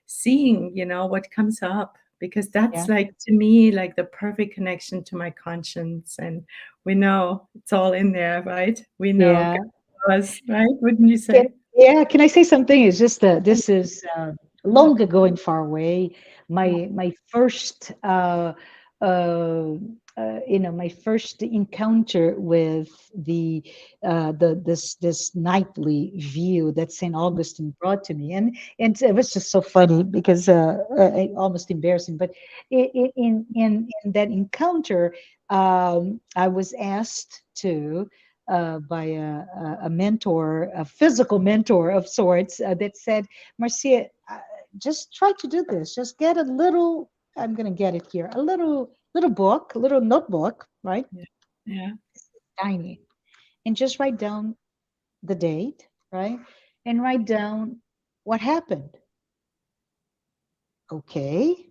seeing, what comes up, because that's yeah, like, to me, like the perfect connection to my conscience. And we know it's all in there, right? We know yeah. was, right? Wouldn't you Can, say? yeah, can I say something? It's just that this is long ago and far away. My first my first encounter with this nightly view that Saint Augustine brought to me, and it was just so funny because almost embarrassing. But in that encounter, I was asked to. By a mentor, a physical mentor of sorts, that said, Marcia, just try to do this. Just get a little, I'm going to get it here, a little book, a little notebook, right? Yeah. Yeah. Tiny. And just write down the date, right? And write down what happened. Okay.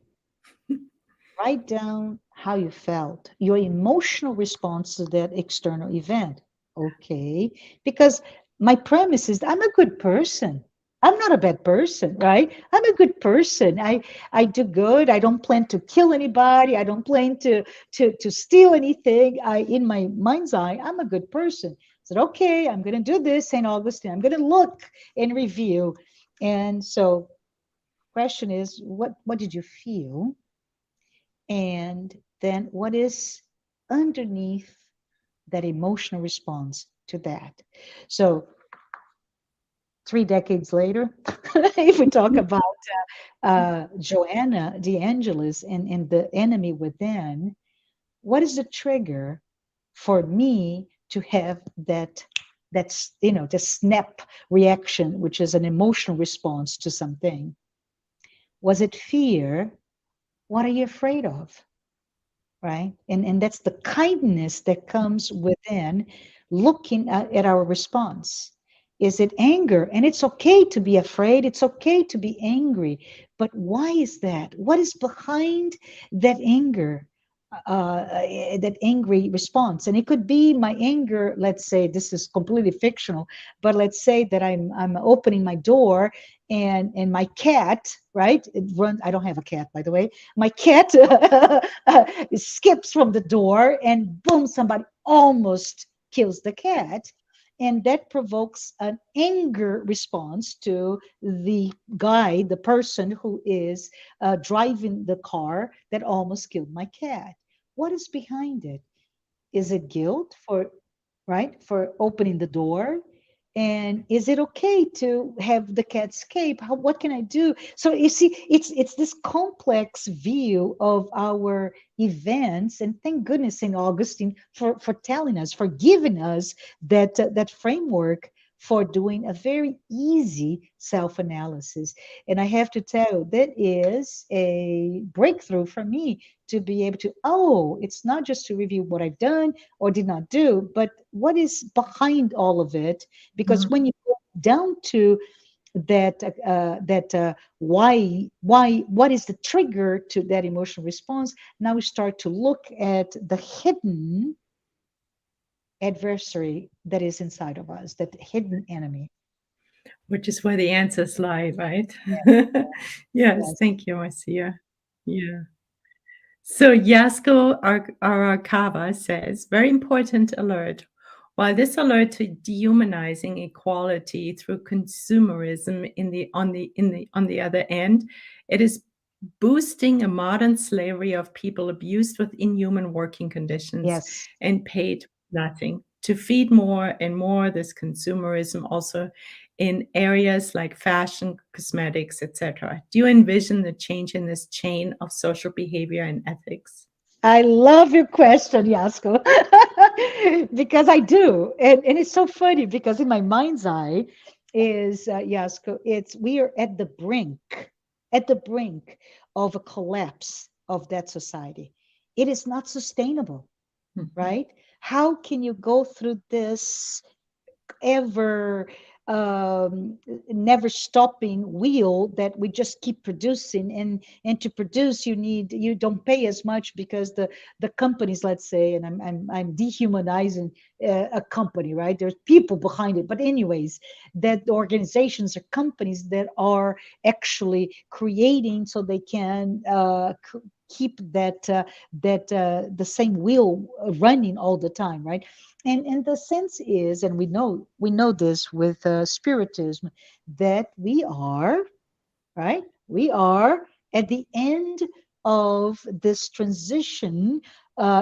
Write down how you felt, your emotional response to that external event. Okay. Because my premise is I'm a good person. I'm not a bad person, right? I'm a good person. I do good. I don't plan to kill anybody. I don't plan to steal anything. I in my mind's eye, I'm a good person. I said, okay, I'm gonna do this, St. Augustine. I'm gonna look and review. And so question is, what did you feel? And then what is underneath that emotional response to that? So 3 decades later, if we talk about Joanna de Angelis and the enemy within, what is the trigger for me to have that's the snap reaction, which is an emotional response to something? Was it fear? What are you afraid of? Right? And that's the kindness that comes within looking at our response. Is it anger? And it's okay to be afraid, it's okay to be angry, but why is that? What is behind that anger? That angry response, and it could be my anger. Let's say this is completely fictional, but let's say that I'm opening my door, and my cat, right, it runs. I don't have a cat, by the way. My cat skips from the door, and boom, somebody almost kills the cat, and that provokes an anger response to the guy, the person who is driving the car that almost killed my cat. What is behind it? Is it guilt for, right, for opening the door? And is it okay to have the cat escape? What can I do? So you see, it's this complex view of our events, and thank goodness St. Augustine for telling us, for giving us that framework for doing a very easy self-analysis. And I have to tell you, that is a breakthrough for me to be able to, oh, it's not just to review what I've done or did not do, but what is behind all of it. Because Mhm. when you go down to why, what is the trigger to that emotional response, now we start to look at the hidden adversary that is inside of us, that hidden enemy. Which is where the answers lie, right? Yes, Yes, yes. thank you, Marcia. Yeah. So Yasko Arakawa says, very important alert. While this alert to dehumanizing equality through consumerism on the other end, it is boosting a modern slavery of people abused with inhuman working conditions Yes. and paid nothing. To feed more and more this consumerism also in areas like fashion, cosmetics, etc. Do you envision the change in this chain of social behavior and ethics? I love your question, Yasko, because I do. And it's so funny because in my mind's eye is, Yasko, it's we are at the brink of a collapse of that society. It is not sustainable, Mhm. right? How can you go through this ever never stopping wheel that we just keep producing, and to produce you don't pay as much because the companies, let's say, and I'm dehumanizing a company, right? There's people behind it, but anyways, that organizations or companies that are actually creating so they can keep the same wheel running all the time, right? And the sense is, and we know this with spiritism, that we are, right, we are at the end of this transition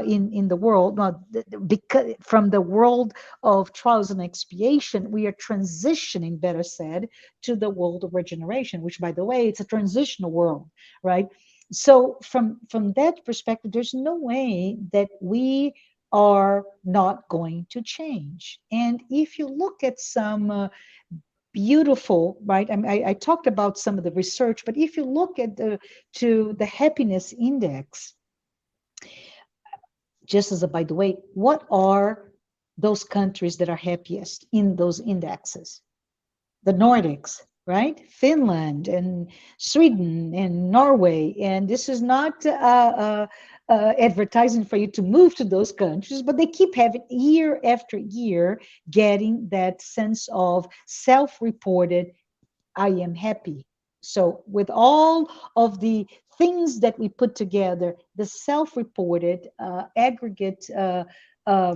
in the world. Not because from the world of trials and expiation, we are transitioning, better said, to the world of regeneration, which, by the way, it's a transitional world, right? So from that perspective, there's no way that we are not going to change. And if you look at some beautiful, right? I talked about some of the research, but if you look at the happiness index, just as a by the way, what are those countries that are happiest in those indexes? The Nordics, right? Finland and Sweden and Norway. And this is not advertising for you to move to those countries, but they keep having year after year getting that sense of self-reported I am happy. So, with all of the things that we put together, the self reported aggregate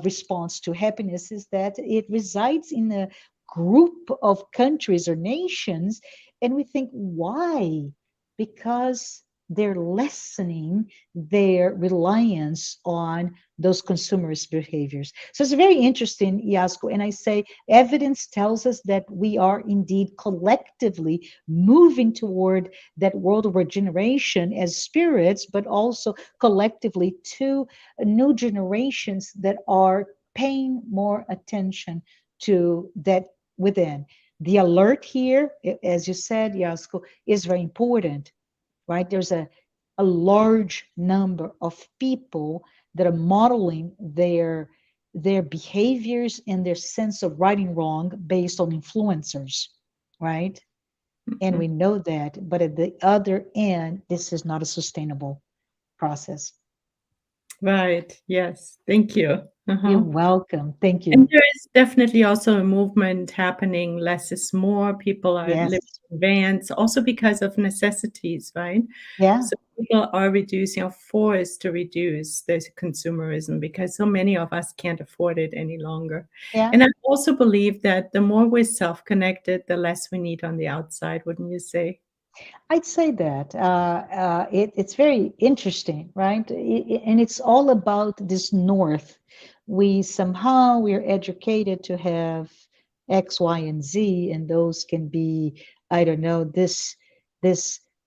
response to happiness is that it resides in a group of countries or nations. And we think, why? Because they're lessening their reliance on those consumerist behaviors. So it's very interesting, Yasko. And I say evidence tells us that we are indeed collectively moving toward that world of regeneration as spirits, but also collectively to new generations that are paying more attention to that within. The alert here, as you said, Yasko, is very important, right? There's a large number of people that are modeling their behaviors and their sense of right and wrong based on influencers, right? And Mhm. we know that, but at the other end, this is not a sustainable process. Right. Yes. Thank you. You're Uh-huh. welcome. Thank And you. there is definitely also a movement happening. Less is more. People are living Yes. in vans, also because of necessities, right? Yeah. So people are reducing, are forced to reduce their consumerism because so many of us can't afford it any longer. Yeah. And I also believe that the more we're self-connected, the less we need on the outside, wouldn't you say? I'd say that it's very interesting, right? And it's all about this north. We are educated to have X, Y, and Z, and those can be, I don't know, this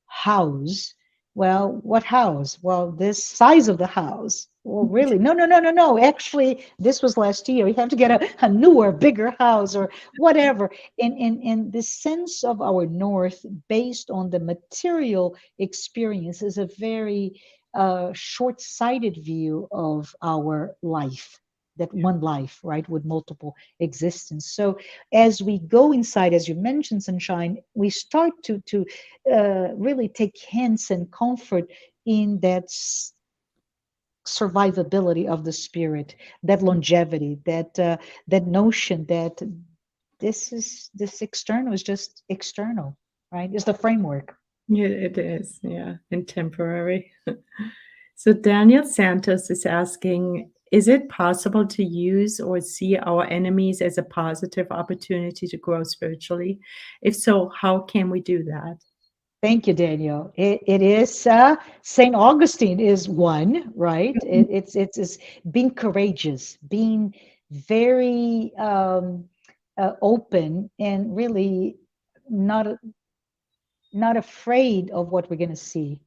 house. Well, what house? Well, this size of the house. Well, really? No, no, no, no, no. Actually, this was last year. You have to get a newer, bigger house or whatever. And the sense of our north based on the material experience is a very short-sighted view of our life, that one life, right, with multiple existence. So as we go inside, as you mentioned, Sunshine, we start to really take hints and comfort in that survivability of the spirit, that longevity, that notion that this external is just external, right? Is the framework. Yeah, it is. Yeah, and temporary. So Daniel Santos is asking, is it possible to use or see our enemies as a positive opportunity to grow spiritually? If so, how can we do that? Thank you, Daniel. It is Saint Augustine is one, right? It's being courageous, being very open, and really not not afraid of what we're going to see.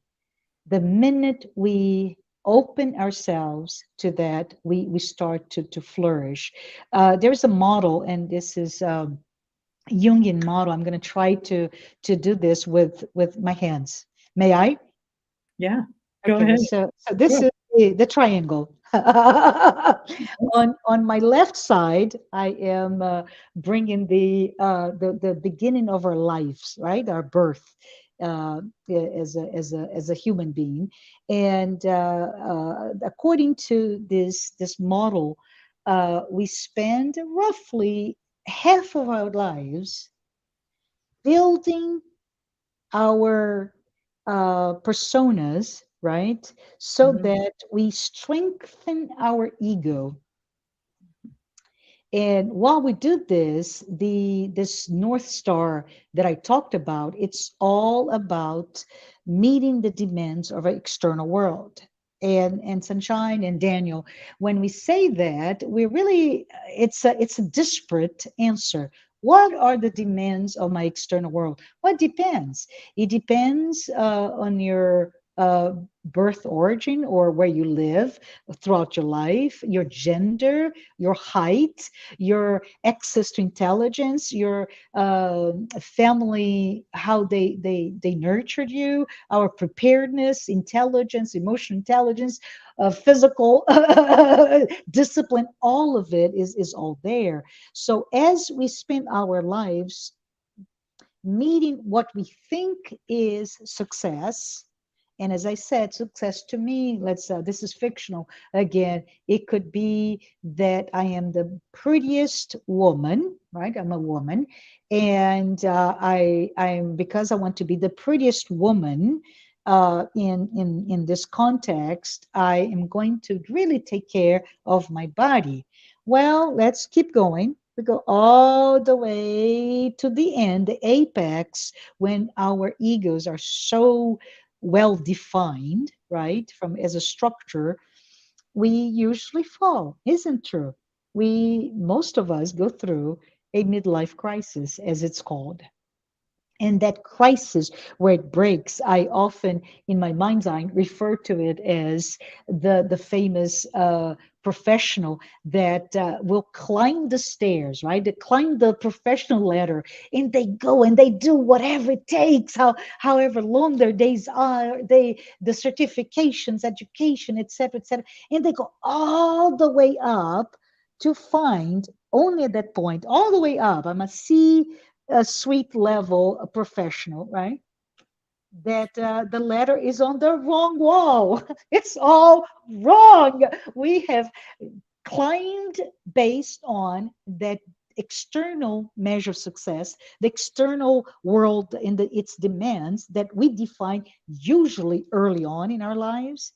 The minute we open ourselves to that, we start to flourish. There's a model, and this is Jungian model. I'm going to try to do this with my hands. May I? Yeah, go Okay, ahead. so this Sure. is the triangle. On my left side, I am bringing the beginning of our lives, right? Our birth as a human being, and according to this model, we spend roughly half of our lives building our personas, right? So Mhm. that we strengthen our ego. And while we do this, this North Star that I talked about, it's all about meeting the demands of our external world. and Sunshine and Daniel, when we say that, we really it's a disparate answer. What are the demands of my external world? Well, it depends. It depends on your birth origin or where you live throughout your life, your gender, your height, your access to intelligence, your family, how they nurtured you, our preparedness, intelligence, emotional intelligence, physical discipline. All of it is all there. So as we spend our lives meeting what we think is success, and as I said, success to me, let's this is fictional again, it could be that I am the prettiest woman, right? I'm a woman, and I'm, because I want to be the prettiest woman in this context, I am going to really take care of my body. Well, let's keep going. We go all the way to the end, the apex, when our egos are so well defined, right? From as a structure, we usually fall, isn't true? Most of us go through a midlife crisis, as it's called. And that crisis where it breaks, I often in my mind's eye refer to it as the famous professional that will climb the stairs, right? They climb the professional ladder, and they go and they do whatever it takes, however long their days are, the certifications, education, etc., etc., and they go all the way up to find, only at that point, all the way up, I must see a suite level professional, right? That the letter is on the wrong wall. It's all wrong. We have climbed based on that external measure of success, the external world and its demands that we define usually early on in our lives,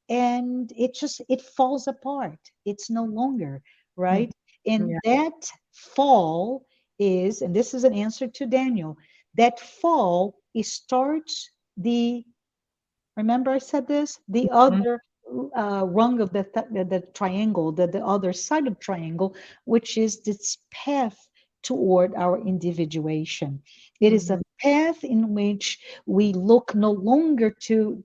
and it falls apart. It's no longer Mhm. right. And Yeah. that fall is, and this is an answer to Daniel, that fall, it starts the, remember I said this, the Mhm. other rung of the triangle, the other side of triangle, which is this path toward our individuation. It is a Mhm. path in which we look no longer to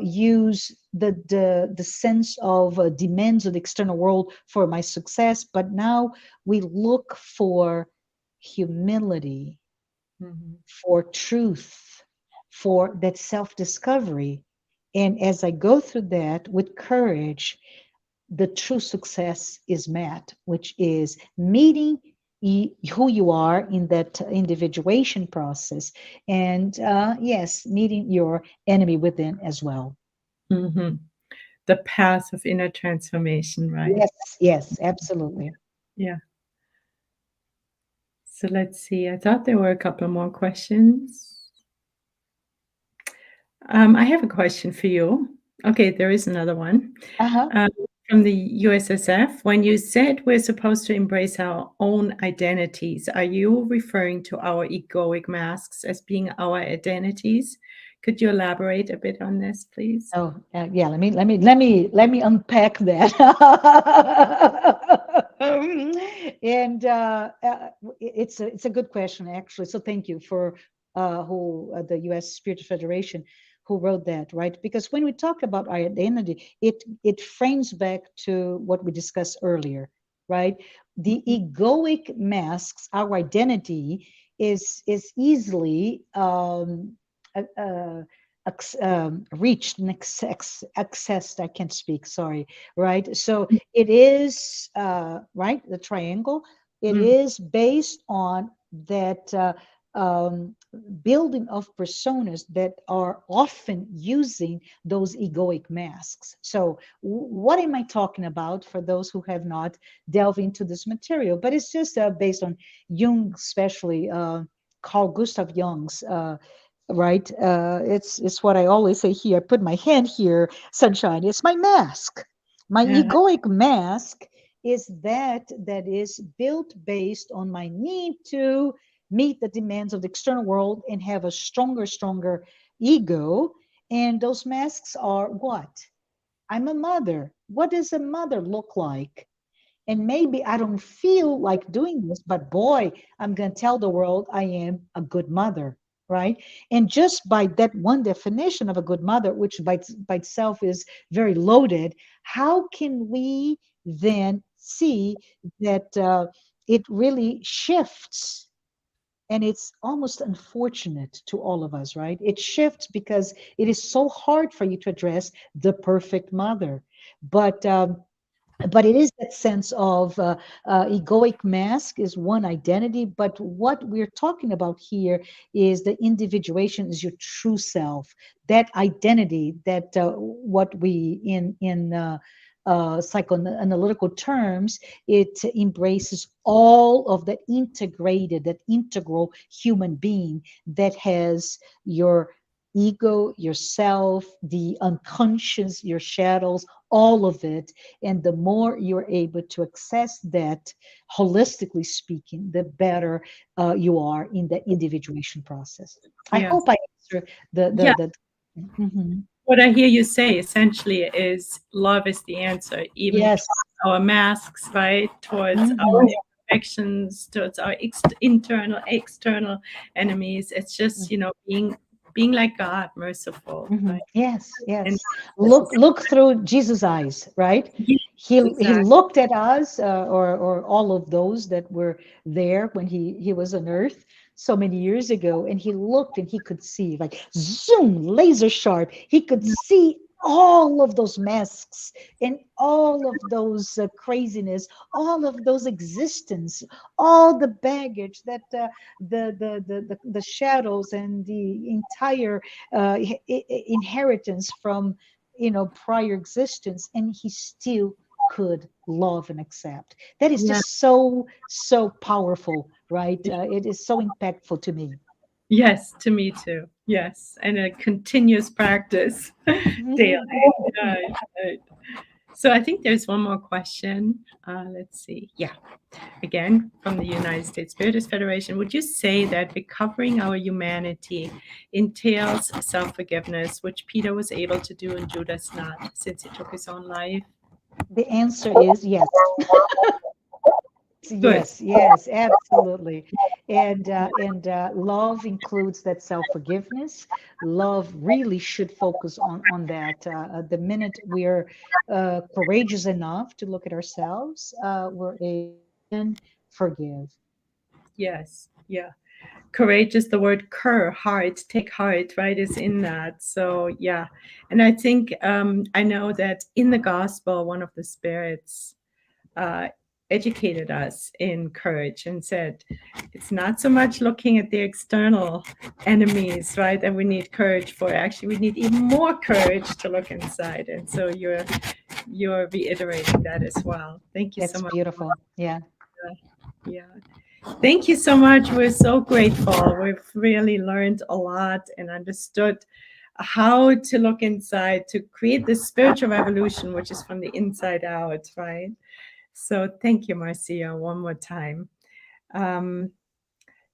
use the sense of demands of the external world for my success, but now we look for humility, Mhm. for truth, for that self discovery. And as I go through that with courage, the true success is met, which is meeting who you are in that individuation process. And yes, meeting your enemy within as well. Mhm. The path of inner transformation, right? Yes, yes, absolutely. Yeah. So let's see. I thought there were a couple more questions. I have a question for you. Okay, there is another one. Uh-huh. Um, from the USSF. When you said we're supposed to embrace our own identities, are you referring to our egoic masks as being our identities? Could you elaborate a bit on this, please? Oh, yeah. Let me unpack that. And it's a good question, actually. So thank you for the U.S. Spiritist Federation who wrote that, right? Because when we talk about our identity, it frames back to what we discussed earlier, right? The Mhm. egoic masks our identity is easily uh, uh, reached and accessed. I can't speak, sorry, right? So it is, right, the triangle, it Mhm. is based on that um, building of personas that are often using those egoic masks. So what am I talking about for those who have not delved into this material? But it's just based on Jung, especially Carl Gustav Jung's right? It's what I always say here. I put my hand here, sunshine. It's my mask. My Yeah. egoic mask is that is built based on my need to meet the demands of the external world and have a stronger ego. And those masks are what? I'm a mother. What does a mother look like? And maybe I don't feel like doing this, but boy, I'm going to tell the world I am a good mother, right? And just by that one definition of a good mother, which by itself is very loaded, how can we then see that it really shifts? And it's almost unfortunate to all of us, right? It shifts because it is so hard for you to address the perfect mother. But but it is that sense of egoic mask is one identity, but what we're talking about here is the individuation is your true self, that identity, that what we in psychoanalytical terms, it embraces all of that integrated, that integral human being that has your ego, yourself, the unconscious, your shadows, all of it. And the more you're able to access that, holistically speaking, the better you are in the individuation process. I Yes. hope I answer Yeah. the Mhm. What I hear you say essentially is love is the answer, even Yes. towards our masks, right? Towards our Mhm. imperfections, towards our internal, external enemies. It's just, being like God, merciful, right? Yes, And yes. this is Look through Jesus' eyes, right? yes, He exactly. looked at us, or all of those that were there when he was on Earth so many years ago, and he looked and he could see, like zoom, laser sharp. He could see all of those masks and all of those craziness, all of those existence, all the baggage that the shadows and the entire inheritance from prior existence, and he still could love and accept. That is Yeah. just so powerful, right? It is so impactful to me. Yes, to me too. Yes, and a continuous practice daily. Right, right. So I think there's one more question. Let's see. Yeah. Again, from the United States Spiritist Federation, would you say that recovering our humanity entails self forgiveness, which Peter was able to do and Judas not, since he took his own life? The answer is yes. Good. Yes, yes, absolutely. And love includes that self-forgiveness. Love really should focus on that. The minute we're courageous enough to look at ourselves, we're able to then forgive. Yes. Yeah. Courageous, the word cur, heart, take heart, right, is in that. So, yeah. And I think, I know that in the gospel, one of the spirits uh, educated us in courage and said it's not so much looking at the external enemies, right, that we need courage for. Actually, we need even more courage to look inside. And so you're reiterating that as well. Thank you so That's much. beautiful. Yeah. Yeah. Thank you so much. We're so grateful. We've really learned a lot and understood how to look inside to create this spiritual revolution, which is from the inside out, right? So thank you, Marcia, one more time. Um,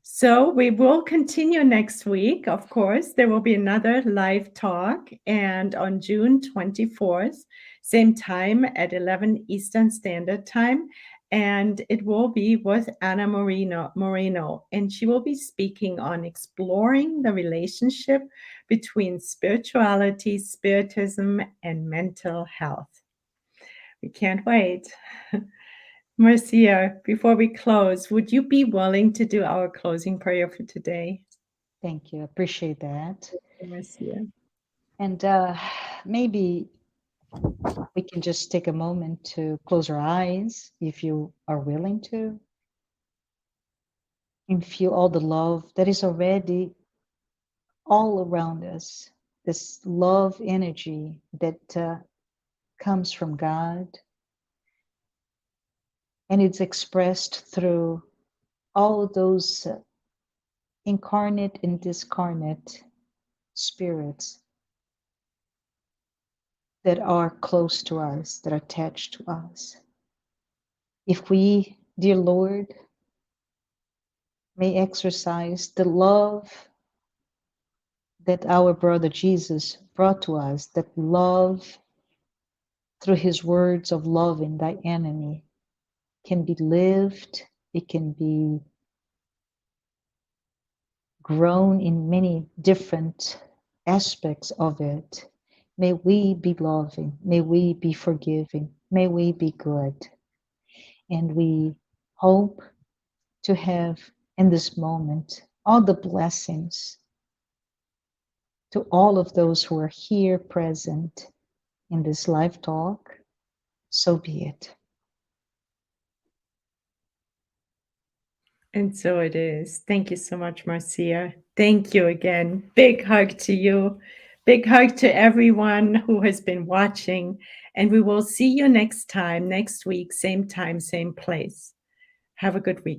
so we will continue next week. Of course, there will be another live talk, and on June 24th, same time at 11 Eastern Standard Time. And it will be with Anna Moreno, and she will be speaking on exploring the relationship between spirituality, spiritism, and mental health. We can't wait. Marcia, before we close, would you be willing to do our closing prayer for today? Thank you. Appreciate that. Marcia. And maybe we can just take a moment to close our eyes if you are willing to, and feel all the love that is already all around us. This love energy that comes from God, and it's expressed through all those incarnate and discarnate spirits that are close to us, that are attached to us. If we, dear Lord, may exercise the love that our brother Jesus brought to us that love, through his words of loving thy enemy, can be lived, it can be grown in many different aspects of it. May we be loving, may we be forgiving, may we be good. And we hope to have in this moment all the blessings to all of those who are here present in this live talk. So be it. And so it is. Thank you so much, Marcia. Thank you again. Big hug to you. Big hug to everyone who has been watching. And we will see you next time, next week, same time, same place. Have a good week.